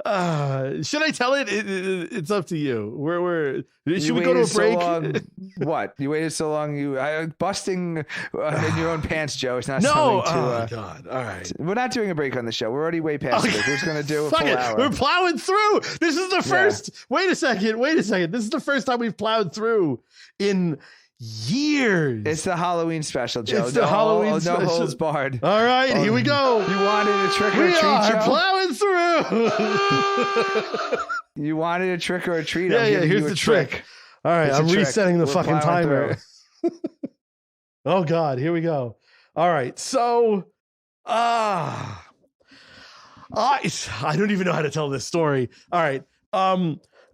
Should I tell it? It's up to you. Should we go to a break? So what? You waited so long. Busting in your own pants, Joe. It's not no. something to. Oh God! All right. We're not doing a break on the show. We're already way past it. We're just gonna do a full hour. We're plowing through. This is the first. Yeah. Wait a second. This is the first time we've plowed through in years. It's the Halloween special, Joe. It's the Halloween special. No holds barred. All right, here we go. You wanted a trick or treat, Joe? Plowing through. You wanted a trick or a treat. Yeah, here's the trick. All right, I'm resetting the fucking timer. Oh God, here we go. All right, so I don't even know how to tell this story. All right,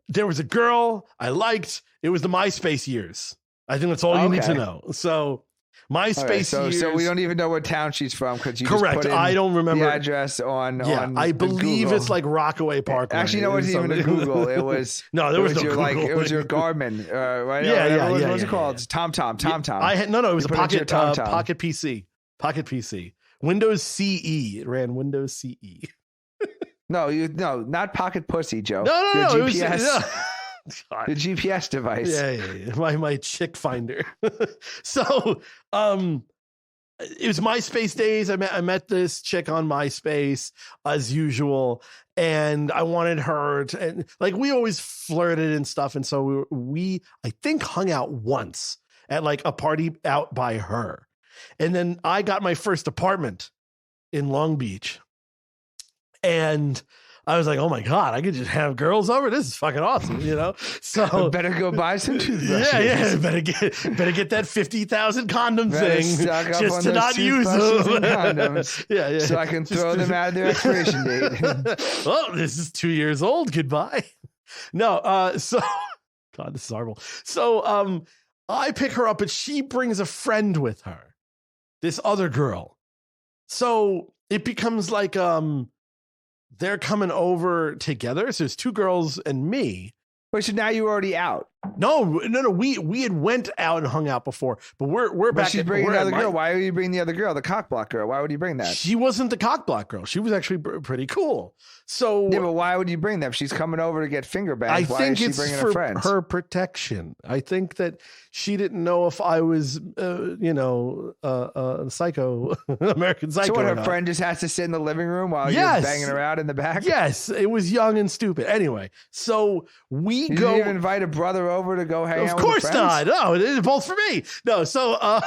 there was a girl I liked. It was the MySpace years. I think that's all you need to know. So MySpace years. So we don't even know what town she's from because you correct. Just put in I don't remember the address on. I believe it's like Rockaway Park. Actually, no, it wasn't even a Google. It was no, there was no Google. It was your Garmin, right? Yeah. What was it called? TomTom. I had no. It was a Pocket PC. Pocket PC. Windows CE. It ran Windows CE. No, not Pocket Pussy, Joe. No. GPS. It was, the GPS device. Yeah. My chick finder. So, it was MySpace days. I met this chick on MySpace as usual, and I wanted her to, and like we always flirted and stuff, and so we I think hung out once at like a party out by her, and then I got my first apartment in Long Beach, and I was like, oh my God, I could just have girls over. This is fucking awesome, you know? So better go buy some toothbrushes. Yeah. Better get that 50,000 condom thing just to not use them. Condoms, yeah. So I can throw them out of their expiration date. Oh, this is 2 years old. Goodbye. No, so God, this is horrible. So I pick her up, but she brings a friend with her, this other girl. So it becomes like they're coming over together. So it's two girls and me. Wait, so now you're already out? No. We had went out and hung out before, but we're back. She's bringing the other girl. Why are you bringing the other girl, the cockblock girl? Why would you bring that? She wasn't the cockblock girl. She was actually pretty cool. So yeah, but why would you bring them? She's coming over to get finger banged. Why is she bringing her friends? Her protection. I think that she didn't know if I was, psycho, American Psycho. So what, her friend just has to sit in the living room while you're banging her out in the back? Yes, it was young and stupid. Anyway, so you didn't even invite a brother over to go hang out with Of course not. No, it is both for me. No, so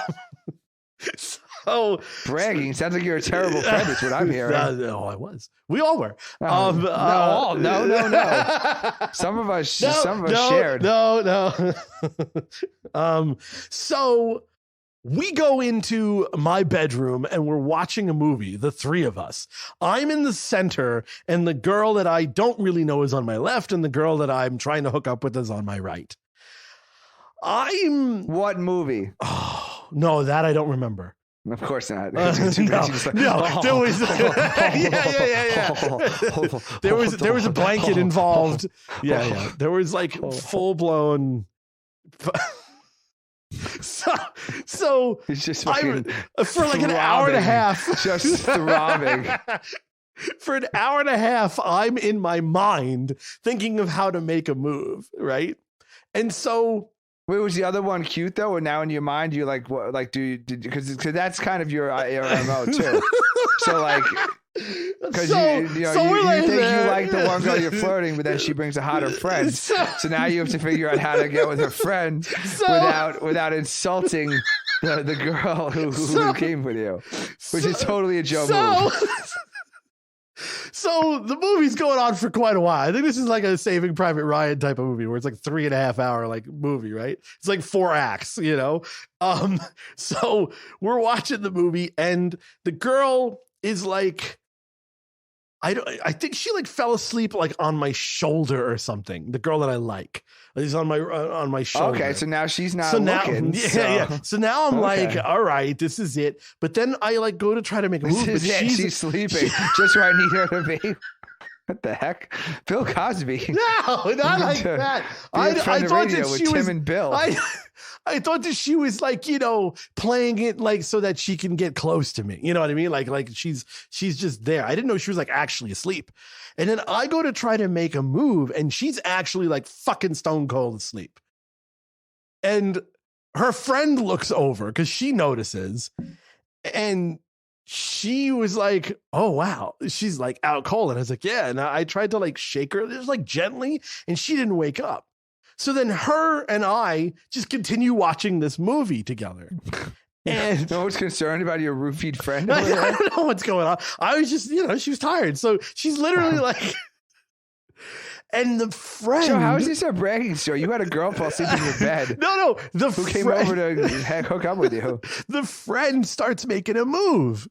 bragging sounds like you're a terrible friend. That's what I'm hearing. No, I was. We all were. No. Some of us shared. No. So we go into my bedroom and we're watching a movie, the three of us. I'm in the center, and the girl that I don't really know is on my left, and the girl that I'm trying to hook up with is on my right. What movie? Oh, no, that I don't remember. Of course not. No, there was there was a blanket involved. Yeah. There was like full blown. So it's just for like an hour and a half, just throbbing. For an hour and a half, I'm in my mind thinking of how to make a move, right? And so. Wait, was the other one cute though? Or now in your mind, you like what? Like, because that's kind of your MO too. So like, because you think you like the one girl you're flirting, but then she brings a hotter friend. So now you have to figure out how to get with her friend without insulting the girl who came with you, which is totally a Joe move. So the movie's going on for quite a while. I think this is like a Saving Private Ryan type of movie where it's like 3.5 hour like movie, right? It's like 4 acts, So we're watching the movie, and the girl is like, I think she like fell asleep like on my shoulder or something. The girl that I like is on my shoulder. Okay, so now she's not looking. So now I'm like, all right, this is it. But then I like go to try to make a move, but she's sleeping just where I need her to be. What the heck? Bill Cosby. No, not like that. I thought that she was Tim and Bill. I thought that she was like, playing it like so that she can get close to me. You know what I mean? Like she's just there. I didn't know she was like actually asleep. And then I go to try to make a move, and she's actually like fucking stone cold asleep. And her friend looks over because she notices, and she was like, oh, wow. She's like out cold. And I was like, yeah. And I tried to like shake her just like gently, and she didn't wake up. So then her and I just continue watching this movie together. And no one's concerned about your roofied friend. I don't know what's going on. I was just, she was tired. So she's literally like, and the friend. So how is this a bragging story? You had a girl fall asleep in your bed. No. Who came over to hook up with you? The friend starts making a move,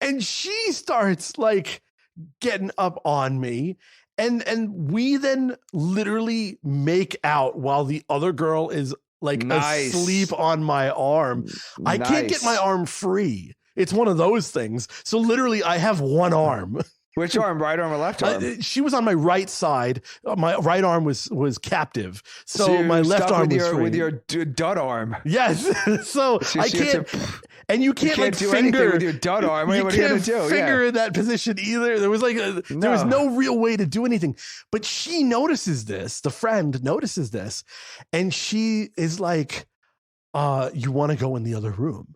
and she starts like getting up on me. And we then literally make out while the other girl is like asleep on my arm. I can't get my arm free. It's one of those things. So literally I have one arm. Which arm? Right arm or left arm? She was on my right side. My right arm was captive. So my left arm was free. With your dud arm. Yes. So I can't. And you can't like do finger with your dud arm. You can't finger in that position either. There was like there was no real way to do anything. But she notices this. The friend notices this, and she is like, "You want to go in the other room?"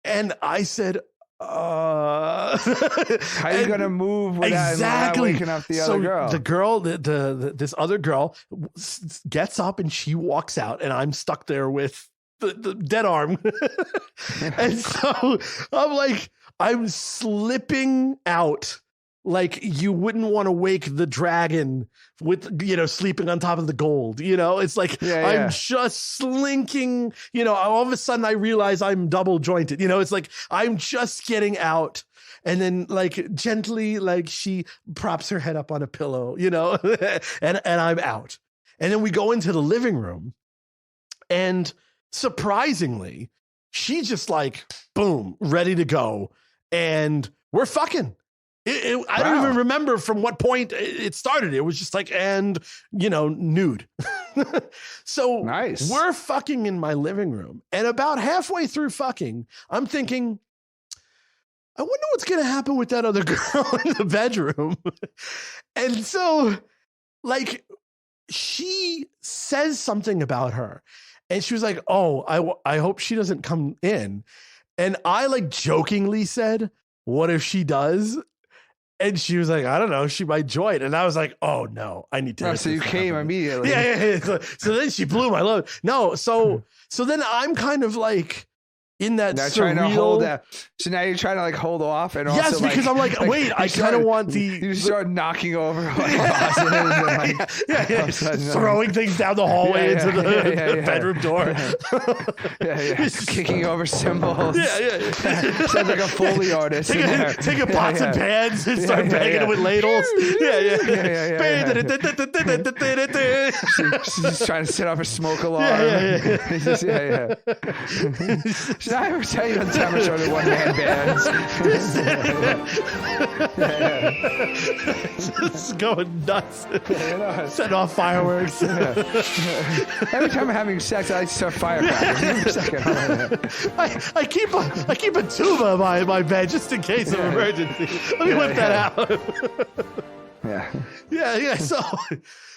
And I said, how are you gonna move without waking up the other girl? The girl, this other girl gets up and she walks out, and I'm stuck there with the dead arm. And so I'm slipping out like you wouldn't want to wake the dragon with, sleeping on top of the gold. It's like I'm just slinking, all of a sudden I realize I'm double jointed. It's like I'm just getting out. And then like gently, like she props her head up on a pillow, and I'm out. And then we go into the living room, and surprisingly, she's just like, boom, ready to go. and we're fucking. I don't even remember from what point it started. It was just like, and, nude. So nice. We're fucking in my living room. And about halfway through fucking, I'm thinking, I wonder what's going to happen with that other girl in the bedroom. And so, like, she says something about her. And she was like, oh, I hope she doesn't come in. And I, like, jokingly said, what if she does? And she was like, I don't know, she might join. And I was like, oh no, I need to. Oh, so you came immediately. Yeah. So then she blew my load. No, so then I'm kind of like in that now surreal... trying to hold that. So now you're trying to like hold off, and also yes, because I'm like wait, I kind of want the. You start knocking over, throwing things down the hallway into the bedroom door. Kicking over cymbals. Yeah. Sounds like a Foley artist. Taking pots and pans and start banging it with ladles. She's trying to set off a smoke alarm. Should I ever tell you on time I started one-man bands? Just going nuts. Setting off fireworks. Every time I'm having sex, I start firecrackers. I keep a tuba by my bed just in case of emergency. Let me whip that out. Yeah.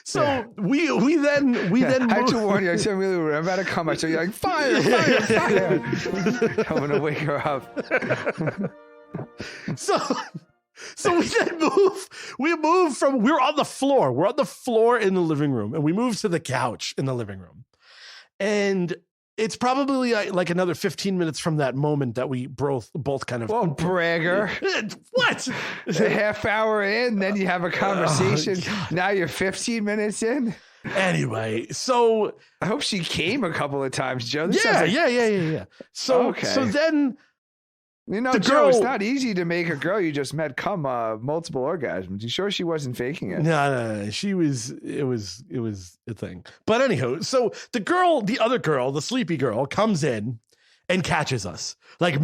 So we then I have to warn you. I'm about to come. So you're like fire. I'm gonna wake her up. So we then move. We're on the floor. We're on the floor in the living room, and we move to the couch in the living room. And it's probably like another 15 minutes from that moment that we both kind of... Well, bragger. What? A half hour in, then you have a conversation. Now you're 15 minutes in. Anyway, so... I hope she came a couple of times, Joe. Yeah. So then... Joe, girl, it's not easy to make a girl you just met come multiple orgasms. You sure she wasn't faking it? No. She was. It was a thing. But anywho, so the other girl, the sleepy girl, comes in and catches us like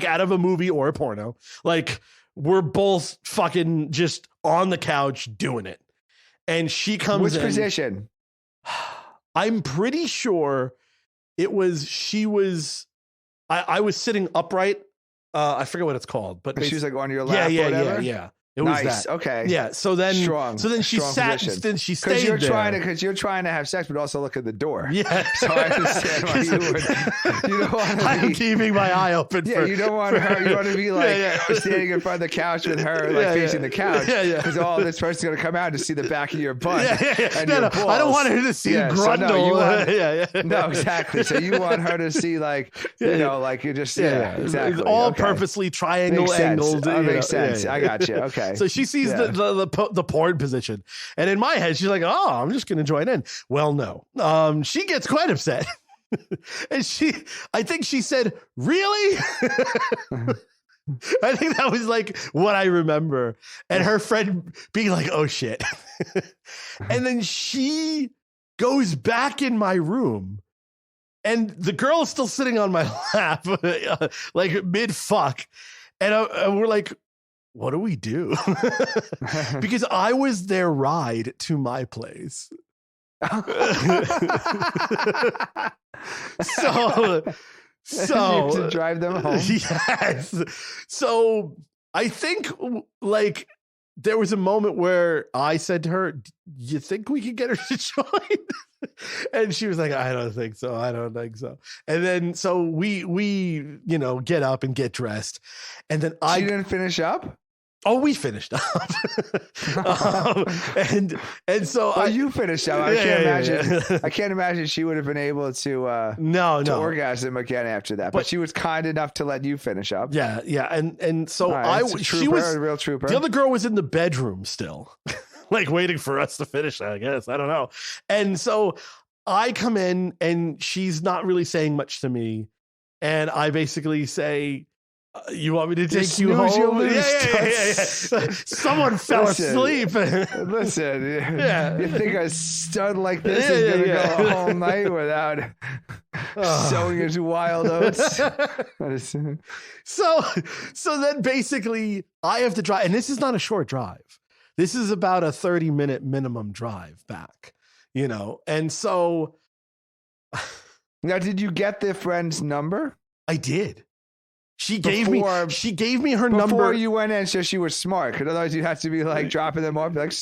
out of a movie or a porno. Like we're both fucking just on the couch doing it, and she comes in. Which position? I'm pretty sure it was. She was. I was sitting upright. I forget what it's called, but she was like on your lap. Yeah. It was nice. that. Okay. Yeah. So then she sat. Position. Then she stayed because you're trying to have sex, but also look at the door. Yeah. So I understand why you don't want to. I'm keeping my eye open. Yeah. You don't want her. You want to be like standing in front of the couch with her, facing the couch. Yeah. Because this person's gonna come out to see the back of your butt. And your balls. I don't want her to see grundle. No, exactly. So you want her to see like like you're just exactly all purposely triangle angled. Makes sense. I got you. Okay. So she sees the porn position, and in my head, she's like, "Oh, I'm just going to join in." Well, no. She gets quite upset, and I think she said, "Really?" I think that was like what I remember, and her friend being like, "Oh shit," and then she goes back in my room. And the girl is still sitting on my lap, like mid fuck, and we're like, what do we do? Because I was their ride to my place. So to drive them home. Yes. So I think like there was a moment where I said to her, you think we could get her to join? And she was like, I don't think so. And then so we get up and get dressed. And then she didn't finish up? Oh, we finished up. And so you finished up. I can't imagine she would have been able to to orgasm again after that. But she was kind enough to let you finish up. Yeah. And so she was a real trooper. The other girl was in the bedroom still, like waiting for us to finish, I guess. I don't know. And so I come in and she's not really saying much to me. And I basically say, You want me to take you home? Yeah. Someone fell asleep. Listen, you think a stud like this is going to go a whole night without sowing his wild oats? So then basically I have to drive, and this is not a short drive. This is about a 30-minute minimum drive back, and so. Now, did you get the friend's number? I did. She gave me her number before you went in, so she was smart. Because otherwise, you'd have to be like dropping them off, be like,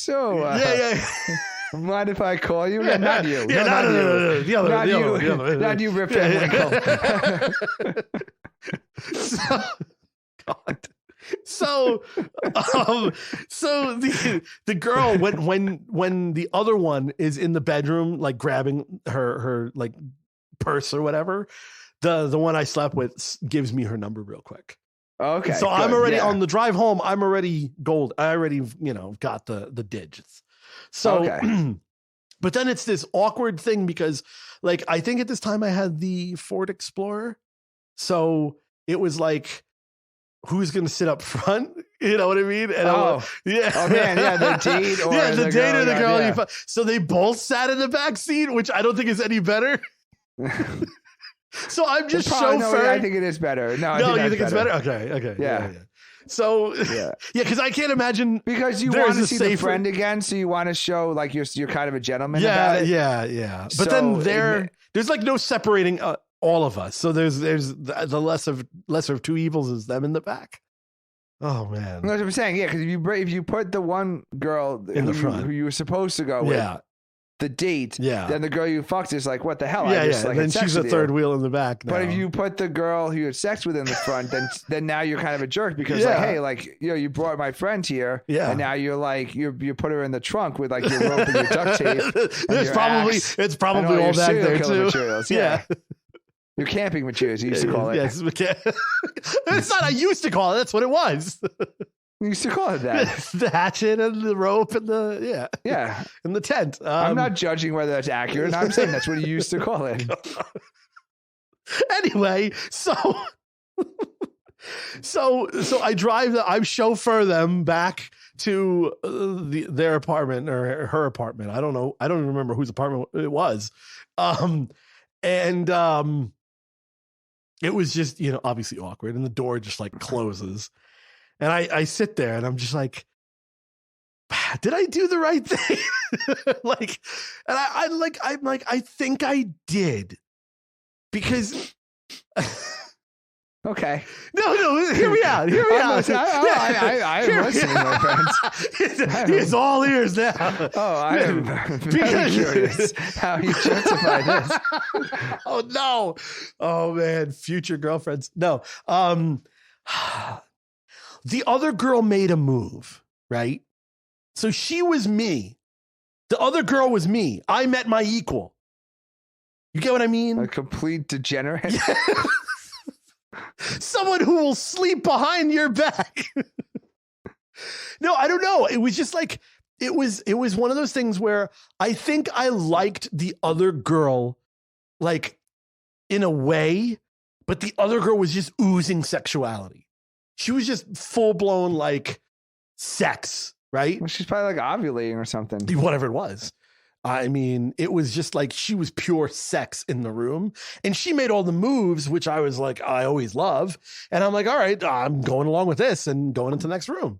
mind if I call you? Yeah, not you. Yeah, no, the other. Not you, Rip Van Winkle. So the girl when the other one is in the bedroom, like grabbing her like purse or whatever, the one I slept with gives me her number real quick. Okay. So good. I'm already on the drive home. I'm already gold. I already, got the digits. So, okay. But then it's this awkward thing because like, I think at this time I had the Ford Explorer. So it was like, who's going to sit up front? You know what I mean? And Oh man. Yeah. The date or the date or the girl. Yeah. So they both sat in the back seat, which I don't think is any better. So I'm just chauffeuring. No, I think it is better. No, you think it's better? Okay. Yeah. So because I can't imagine because you want to see the friend again, so you want to show like you're kind of a gentleman. about it. Yeah. But then there's like no separating all of us. So there's the lesser of two evils is them in the back. Oh man, that's what I'm saying. Yeah, because if you put the one girl in the front who you were supposed to go with. The date, then the girl you fucked is like, what the hell? Then she's a third wheel in the back now. But if you put the girl who you had sex with in the front, then now you're kind of a jerk because like, hey, like you brought my friend here, and now you're like you put her in the trunk with like your rope and your duct tape. It's probably all back there too. Materials. Yeah. Your camping materials, you used to call it. Yes, it's not. I used to call it. That's what it was. You used to call it that. The hatchet and the rope and the and the tent. I'm not judging whether that's accurate. I'm saying that's what you used to call it. Anyway, so I I chauffeur them back to their apartment or her apartment. I don't know. I don't even remember whose apartment it was. It was just, obviously awkward, and the door just like closes. And I sit there and I'm just like, did I do the right thing? I think I did because. Okay. No, hear me out. I'm listening, my friends. He's all ears now. I'm very curious how you justify this. Oh, no. Oh, man. Future girlfriends. No. The other girl made a move, right? So she was me. The other girl was me. I met my equal. You get what I mean? A complete degenerate. Someone who will sleep behind your back. No, I don't know. It was just like, it was one of those things where I think I liked the other girl, like in a way, but the other girl was just oozing sexuality. She was just full blown like sex, right? Well, she's probably like ovulating or something. Whatever it was. I mean, it was just like she was pure sex in the room, and she made all the moves, which I was like, I always love. And I'm like, all right, I'm going along with this and going into the next room.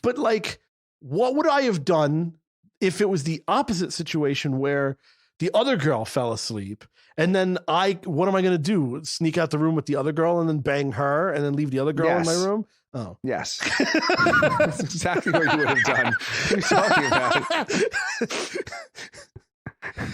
But like, what would I have done if it was the opposite situation where the other girl fell asleep and then what am I going to do? Sneak out the room with the other girl and then bang her and then leave the other girl in my room? Oh, yes. That's exactly what you would have done. What are you talking about?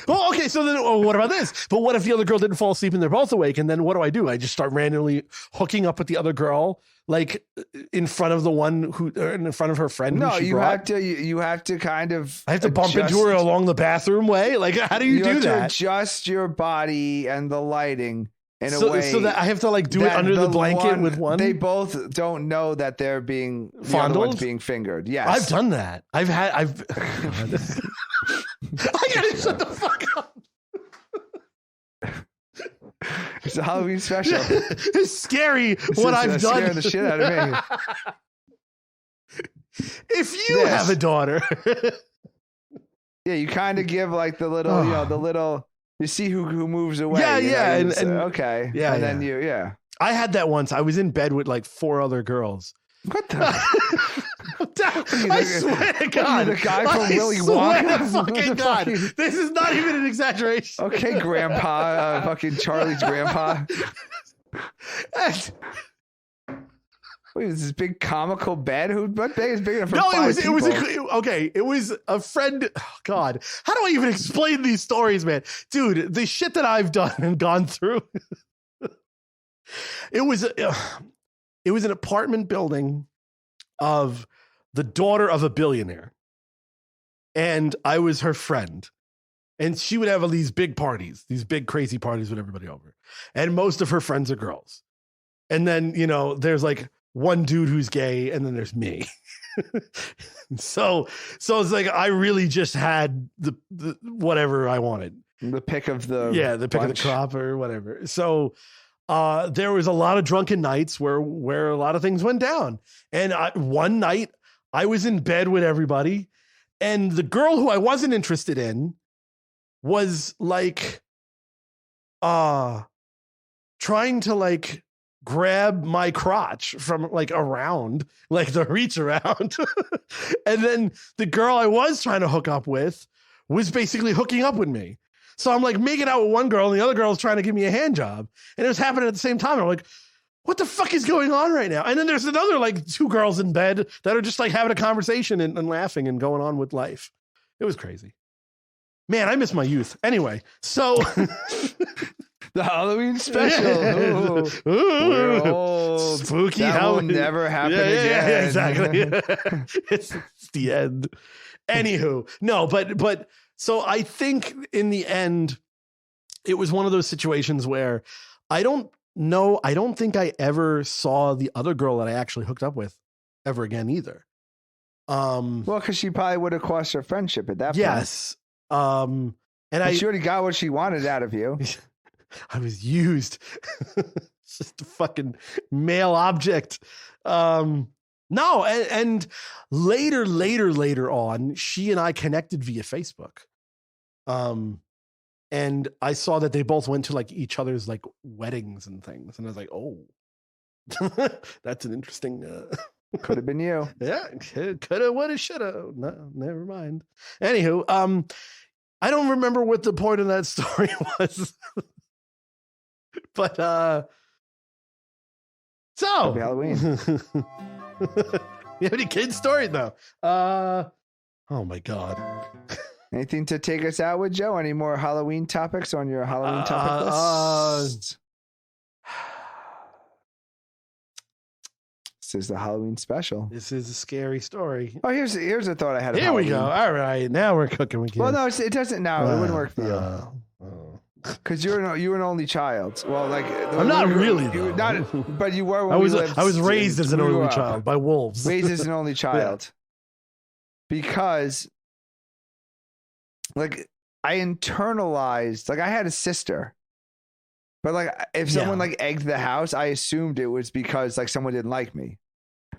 Well, okay, so then what about this? But what if the other girl didn't fall asleep and they're both awake? And then what do? I just start randomly hooking up with the other girl, like in front of the one in front of her friend. No, you have to kind of. I have to bump into her along the bathroom way. Like, how do you do that? To adjust your body and the lighting in a way, so that I have to like do it under the blanket with one. They both don't know that they're being fondled, being fingered. Yes, I've done that. I've. I gotta shut the fuck up. It's a Halloween special. It's scary what I've done. Scaring the shit out of me. If you have a daughter. Yeah, you kind of give like the little, you see who moves away. Yeah. And okay. Yeah. And then I had that once. I was in bed with like 4 other girls. What the? I swear to God. The guy from Willy Wonka? Fucking God. This is not even an exaggeration. Okay, grandpa. Fucking Charlie's grandpa. Wait, is this big comical bed? What bed is big enough for 5 people? It was a friend. Oh, God. How do I even explain these stories, man? Dude, the shit that I've done and gone through. It was an apartment building of the daughter of a billionaire. And I was her friend. And she would have these big parties, these big crazy parties with everybody over. And most of her friends are girls. And then, there's like one dude who's gay, and then there's me. So it's like I really just had the whatever I wanted. The pick of the pick of the crop or whatever. So there was a lot of drunken nights where a lot of things went down. And one night I was in bed with everybody, and the girl who I wasn't interested in was like trying to like grab my crotch from like around, like the reach around. And then the girl I was trying to hook up with was basically hooking up with me. So I'm like making out with one girl and the other girl is trying to give me a hand job. And it was happening at the same time. I'm like, what the fuck is going on right now? And then there's another like 2 girls in bed that are just like having a conversation and laughing and going on with life. It was crazy. Man, I miss my youth. Anyway, so the Halloween special. We're old. Spooky. That will never happen again. Yeah, exactly. It's the end. Anywho, no, but so I think in the end, it was one of those situations where I don't think I ever saw the other girl that I actually hooked up with ever again either. Well, because she probably would have cost her friendship at that point. Yes. And she already got what she wanted out of you. I was used. It's just a fucking male object. No, and later on, she and I connected via Facebook. And I saw that they both went to like each other's like weddings and things. And I was like, oh, that's an interesting. Could have been you. Yeah, could have, would have, should have. No, never mind. Anywho, I don't remember what the point of that story was. But so happy Halloween. You have any kid stories though? Oh my God. Anything to take us out with, Joe? Any more Halloween topics on your Halloween topic list? This is the Halloween special. This is a scary story. Oh, here's a thought I had. Here we go. All right, now we're cooking with kids. Well, no, it doesn't. No, it wouldn't work for you. Because you're an only child. Well, like I'm not really. You're not, but you were. When I was raised as an only child by wolves. Raised as an only child. Because, like, I internalized. Like, I had a sister, but like, if someone like egged the house, I assumed it was because like someone didn't like me.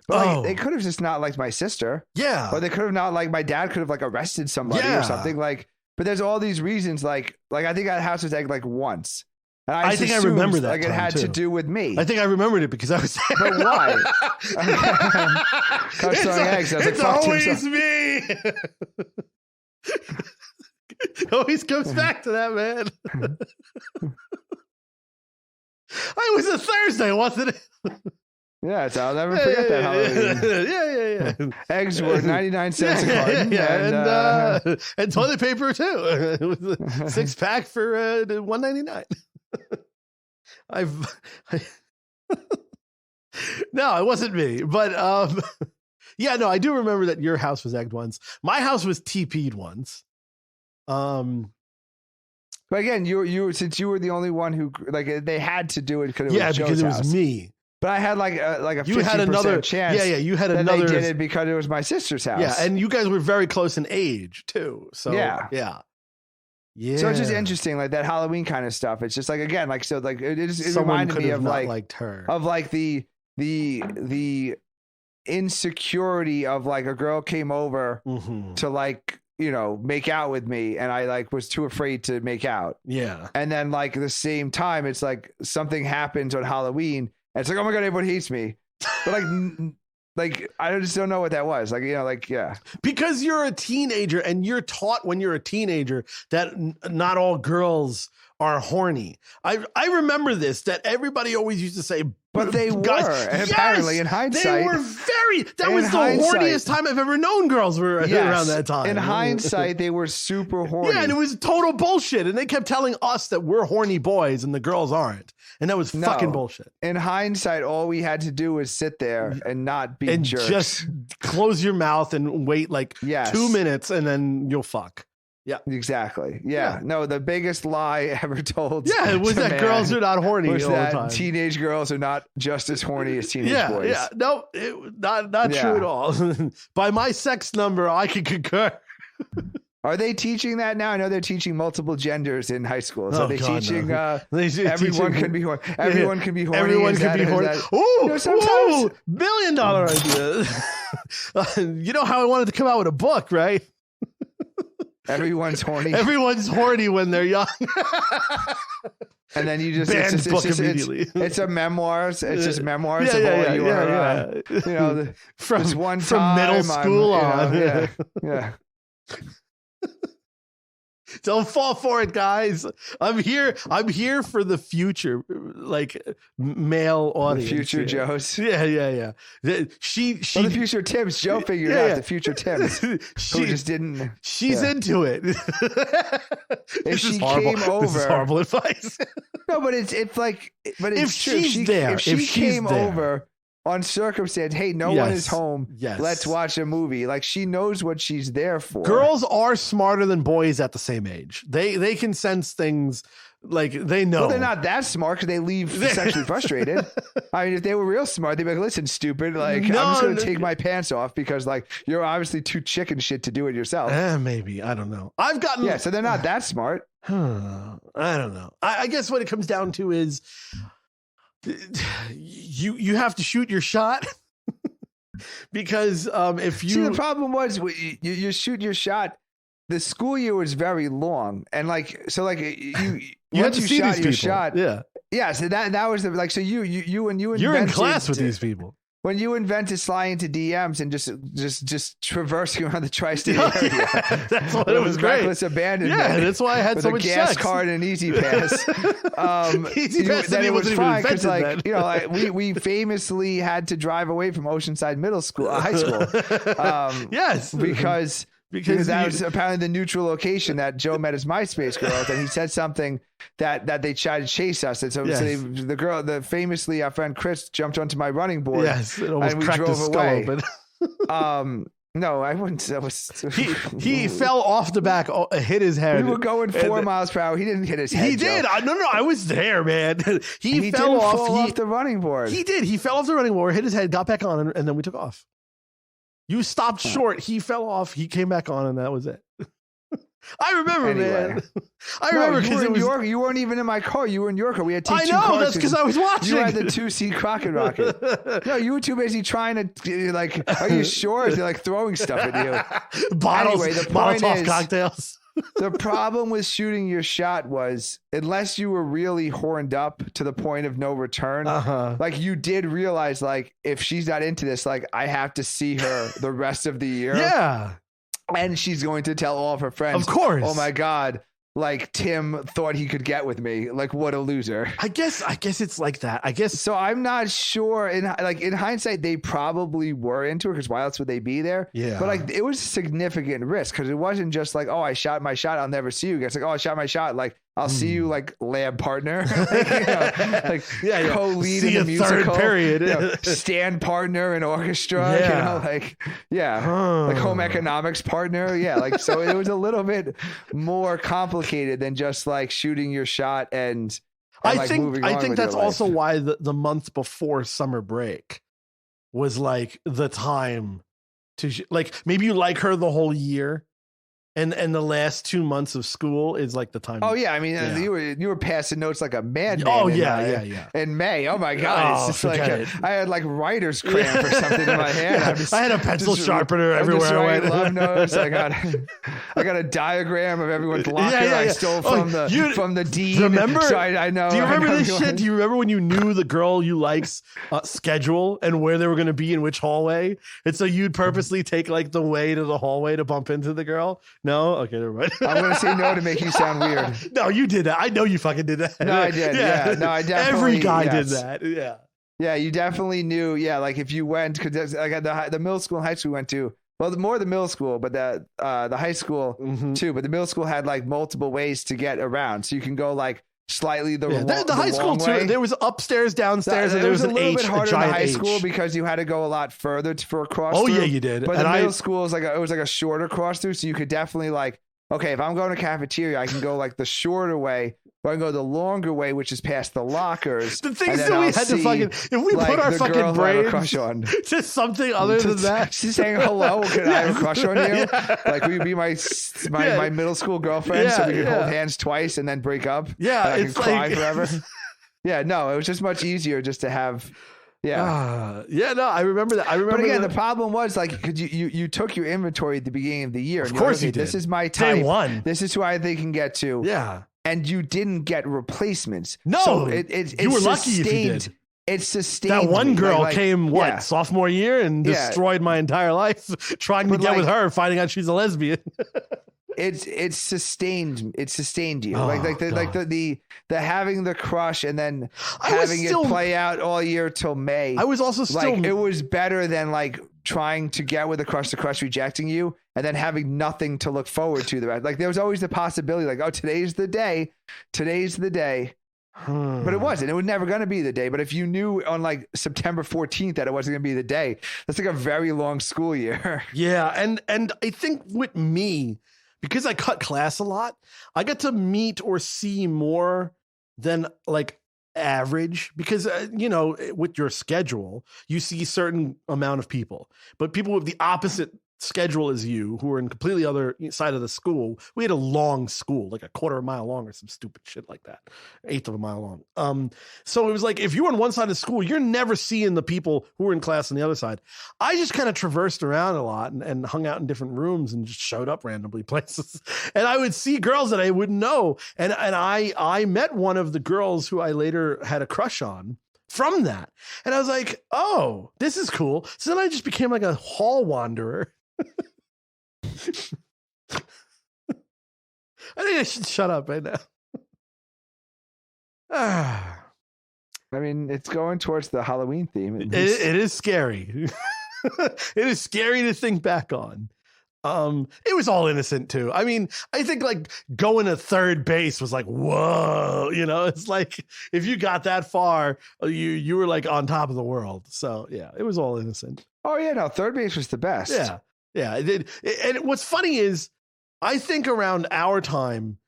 But like, they could have just not liked my sister. Yeah. Or they could have not like my dad could have like arrested somebody or something like. But there's all these reasons, like I think that house was egged like once. And I think I remember that. Like it had to do with me. I think I rememred it because I was there. But why? Eggs. I was it's like, always me. It always comes back to that, man. It was a Thursday, wasn't it? Yeah, so I'll never forget that Halloween. Yeah. Eggs were 99 cents a carton. And toilet paper too. It was a 6-pack for $1.99. No, it wasn't me, but yeah, no, I do remember that your house was egged once. My house was TP'd once. But again, you since you were the only one who like they had to do it because it was Joe's because it was house. Me. But I had like a 50% chance. Yeah, you had that another. They did it because it was my sister's house. Yeah, and you guys were very close in age too. So yeah. Yeah. So it's just interesting, like that Halloween kind of stuff. It's just like, again, like, so like it reminded me of like, liked her. Of like the insecurity of like a girl came over to like, you know, make out with me, and I like was too afraid to make out. Yeah. And then like at the same time, it's like something happens on Halloween, and it's like, oh my God, everybody hates me. But like I just don't know what that was. Like, you know, like, yeah. Because you're a teenager and you're taught when you're a teenager that not all girls are horny. I remember this, that everybody always used to say, but they guys, were. And apparently in hindsight. They were that was the horniest time I've ever known girls were around that time. In hindsight, they were super horny. Yeah, and it was total bullshit. And they kept telling us that we're horny boys and the girls aren't. And that was fucking bullshit. In hindsight, all we had to do was sit there and not be jerks. And just close your mouth and wait like 2 minutes and then you'll fuck. Yeah, exactly. Yeah. No, the biggest lie ever told. Yeah, it was that girls are not horny all the time. Teenage girls are not just as horny as teenage boys. Yeah, no, not true at all. By my sex number, I can concur. Are they teaching that now? I know they're teaching multiple genders in high school. So they're teaching everyone can be horny. Everyone can be horny. Everyone can be horny. Ooh, $1 billion idea. You know how I wanted to come out with a book, right? Everyone's horny. Everyone's horny when they're young. And then you just immediately. It's a memoirs. It's just memoirs of all you were. You know, from one time from middle school on. Yeah. Don't fall for it, guys. I'm here for the future, like male audience. The future Joes. Yeah. The future Tims. Joe figured out the future Tims. Who just didn't. She's into it. If she came over, this is horrible advice. No, but it's like, but it's if true. She's there, if she came over on circumstance, hey, no one is home. Yes. Let's watch a movie. Like, she knows what she's there for. Girls are smarter than boys at the same age. They can sense things. Like, they know. Well, they're not that smart because they leave sexually frustrated. I mean, if they were real smart, they'd be like, listen, stupid. Like, I'm just going to take my pants off because, like, you're obviously too chicken shit to do it yourself. Maybe. I don't know. I've gotten. Yeah, so they're not that smart. I don't know. I guess what it comes down to is you have to shoot your shot. Because if you. See, the problem was you shoot your shot. The school year was very long, and like, so like you had to see these people. Shot, yeah. So that was like, so you you're in class with these people when you invented sliding into DMs and just traversing around the tri-state area. That's what it was great. Reckless abandonment. Yeah, that's why I had so much gas sex. Card and Easy Pass. Easy Pass. Then it was fine because like you know, like, we famously had to drive away from Oceanside High School. Yes, because that was apparently the neutral location that Joe met his MySpace girls, and he said something that they tried to chase us, and so, famously our friend Chris jumped onto my running board. Yes, it almost and we cracked drove his away. Skull, but no, I wouldn't. That was he fell off the back, hit his head. We were going 4 miles per hour. He didn't hit his head. He did. No, I was there, man. He fell off the running board. He did. He fell off the running board, hit his head, got back on, and then we took off. You stopped short. He fell off. He came back on, and that was it. I remember, man. I remember because you weren't even in my car. You were in your car. We had two cars. I know. That's because I was watching. You had the 2-seat Crockett Rocket. No, you were too busy trying to like. Are you sure? They're like throwing stuff at you. Bottles. Anyway, the point Molotov is, cocktails. The problem with shooting your shot was, unless you were really horned up to the point of no return, like you did realize, like, if she's not into this, like, I have to see her the rest of the year. Yeah. And she's going to tell all of her friends, of course. Oh my God, like Tim thought he could get with me. Like, what a loser. I guess it's like that. I guess. So I'm not sure. In hindsight, they probably were into it, because why else would they be there? Yeah. But like, it was significant risk, because it wasn't just like, oh, I shot my shot, I'll never see you. It's like, oh, I shot my shot, like, I'll see you, like, lab partner, like, you know, like co-lead in the musical, third period, stand partner in orchestra, you know, like, like home economics partner, like, so it was a little bit more complicated than just like shooting your shot and I think that's also why the month before summer break was like the time to like, maybe you like her the whole year. And the last 2 months of school is like the time. Oh yeah, I mean you were passing notes like a madman. Oh yeah. In May, oh my God, it's just like I had like writer's cramp or something in my hand. I had a pencil sharpener everywhere I went. Love notes. I got a diagram of everyone's locker I stole from the dean. Remember? So I know. Do you remember this shit? Do you remember when you knew the girl you like's schedule and where they were going to be in which hallway? And so you'd purposely take like the way to the hallway to bump into the girl. No? Okay, never mind. I'm going to say no to make you sound weird. No, you did that. I know you fucking did that. No, I did. Yeah. No, I definitely. Every guy did that. Yeah. Yeah, you definitely knew. Yeah, like if you went, because I got the middle school and high school we went to. Well, more the middle school, but the high school too. But the middle school had like multiple ways to get around. So you can go like slightly the high school way. Too. There was upstairs, downstairs, and there was a little bit harder in the high school because you had to go a lot further for a cross. Oh yeah, you did. But the middle school is it was like a shorter cross through, so you could definitely like. Okay, if I'm going to cafeteria, I can go like the shorter way, or I can go the longer way, which is past the lockers. The things that we had to fucking, if we put our fucking brains to something other than that. She's saying, hello, can I have a crush on you? Yeah. Like, will you be my middle school girlfriend so we could hold hands twice and then break up? Yeah. And I can cry forever. Yeah, no, it was just much easier just to have... Yeah. No, I remember that. But again, the problem was like, because you took your inventory at the beginning of the year. Of course you did. This is my type. Day one. This is who I think can get to. Yeah. And you didn't get replacements. No. So you were lucky if you did. It's sustained. That one girl came sophomore year and destroyed my entire life trying to get with her, finding out she's a lesbian. It's sustained you. The having the crush and then having it play out all year till May. I was also still it was better than like trying to get with the crush rejecting you and then having nothing to look forward to the rest. Like there was always the possibility like, oh, today's the day. But it wasn't. It was never going to be the day. But if you knew on like September 14th that it wasn't going to be the day, that's like a very long school year. Yeah. And I think with me, because I cut class a lot, I got to meet or see more than like average because, with your schedule, you see a certain amount of people, but people with the opposite schedule as you who are in completely other side of the school. We had a long school, like a quarter of a mile long or some stupid shit like that, 1/8 of a mile long. So it was like, if you were on one side of the school, you're never seeing the people who were in class on the other side. I just kind of traversed around a lot and hung out in different rooms and just showed up randomly places. And I would see girls that I wouldn't know. And I met one of the girls who I later had a crush on from that. And I was like, oh, this is cool. So then I just became like a hall wanderer. I think I should shut up right now. I mean, it's going towards the Halloween theme. It is scary. It is scary to think back on. It was all innocent too. I mean, I think like going to third base was like, whoa, it's like if you got that far, you were like on top of the world. So yeah, it was all innocent. Oh yeah, no, third base was the best. Yeah. Yeah. And what's funny is I think around our time,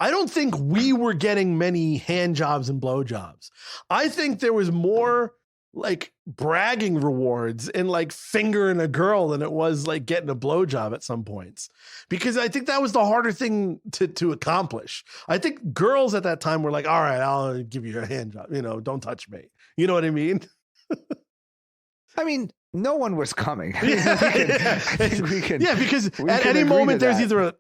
I don't think we were getting many hand jobs and blow jobs. I think there was more like bragging rewards and like fingering a girl than it was like getting a blow job at some points, because I think that was the harder thing to accomplish. I think girls at that time were like, all right, I'll give you a hand job, don't touch me. You know what I mean? I mean, no one was coming. We can, because at any moment there's either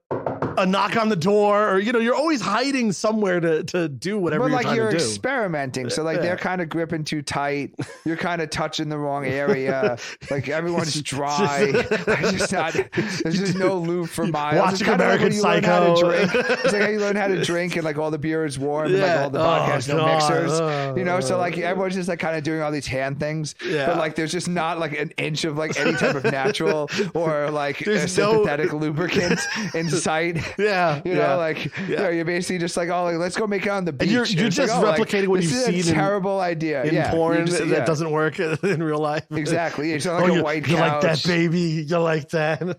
a knock on the door or, you're always hiding somewhere to do whatever you're trying to do. You're experimenting. So they're kind of gripping too tight. You're kind of touching the wrong area. Like everyone's dry. There's just no lube for miles. Watching American Psycho. It's like how you learn how to drink and like all the beer is warm and like all the vodka has no mixers. So like everyone's just like kind of doing all these hand things. Yeah. But like there's just not like an inch of like any type of natural or like a sympathetic lubricant in sight. Yeah. You know, like, you know, you're basically just like, oh, like, let's go make it on the beach. And you're just replicating what you've seen in terrible idea. In porn that doesn't work in real life. Exactly. It's not like a white couch. You like that, baby? You like that?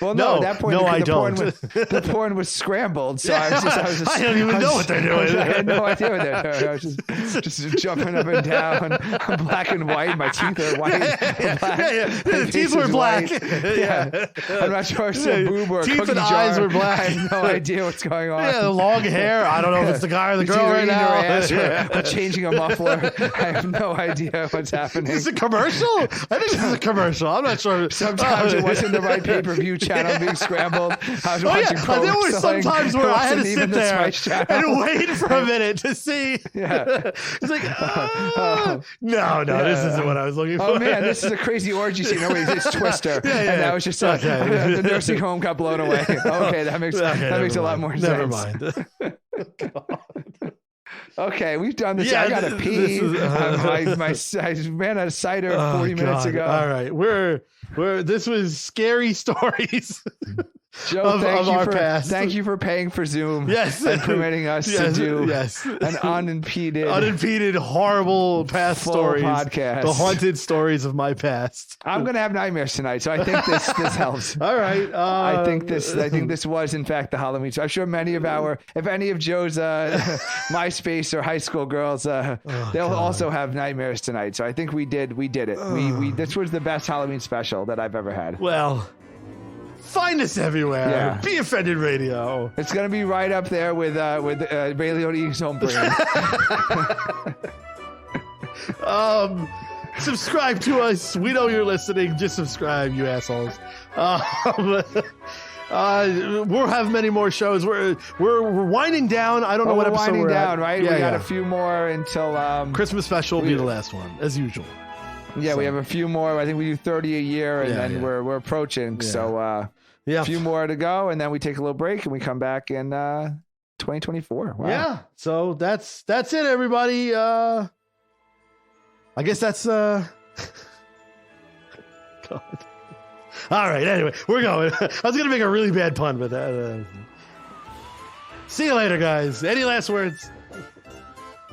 Well, no, at that point, I don't. The porn was scrambled. So I was just I don't even know what they're doing. I had no idea what they're doing. I was just jumping up and down. I'm black and white. My teeth are white. The teeth were black. I'm not sure if it's a boob or a teeth cookie and jar. eyes were black. I have no idea what's going on. Yeah, the long hair. I don't know if it's the guy or the girl right now. Or changing a muffler. I have no idea what's happening. Is this a commercial? I think this is a commercial. I'm not sure. Sometimes it wasn't the right pay-per-view channel being scrambled. I was watching there were some times where I had to sit there and wait for a minute to see. Yeah. It's like, no, this isn't what I was looking for. Oh man, this is a crazy orgy scene. No, it's Twister. And that was just the nursing home got blown away. Okay, that makes a lot more sense. Never mind. Okay, we've done this. I gotta pee. I ran out of cider 40 minutes ago. All right, this was scary stories. Joe, thank you for paying for Zoom. Yes, and permitting us to do an unimpeded, horrible past stories podcast. The haunted stories of my past. I'm gonna have nightmares tonight, so I think this helps. All right, I think this was in fact the Halloween. So I'm sure if any of Joe's MySpace or high school girls, they'll also have nightmares tonight. So I think we did it. This was the best Halloween special that I've ever had. Well. Find us everywhere. Yeah. Be Offended Radio. It's gonna be right up there with Ray Liotta eating his own brain. Subscribe to us. We know you're listening. Just subscribe, you assholes. We'll have many more shows. We're winding down. I don't know what episode we're winding down, at. Right? We got a few more until Christmas special will be the last one, as usual. Yeah, so. We have a few more. I think we do 30 a year, and then we're approaching. Yeah. So a few more to go, and then we take a little break, and we come back in 2024. Wow. Yeah. So that's it, everybody. I guess that's God. All right. Anyway, we're going. I was gonna make a really bad pun, but see you later, guys. Any last words?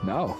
No.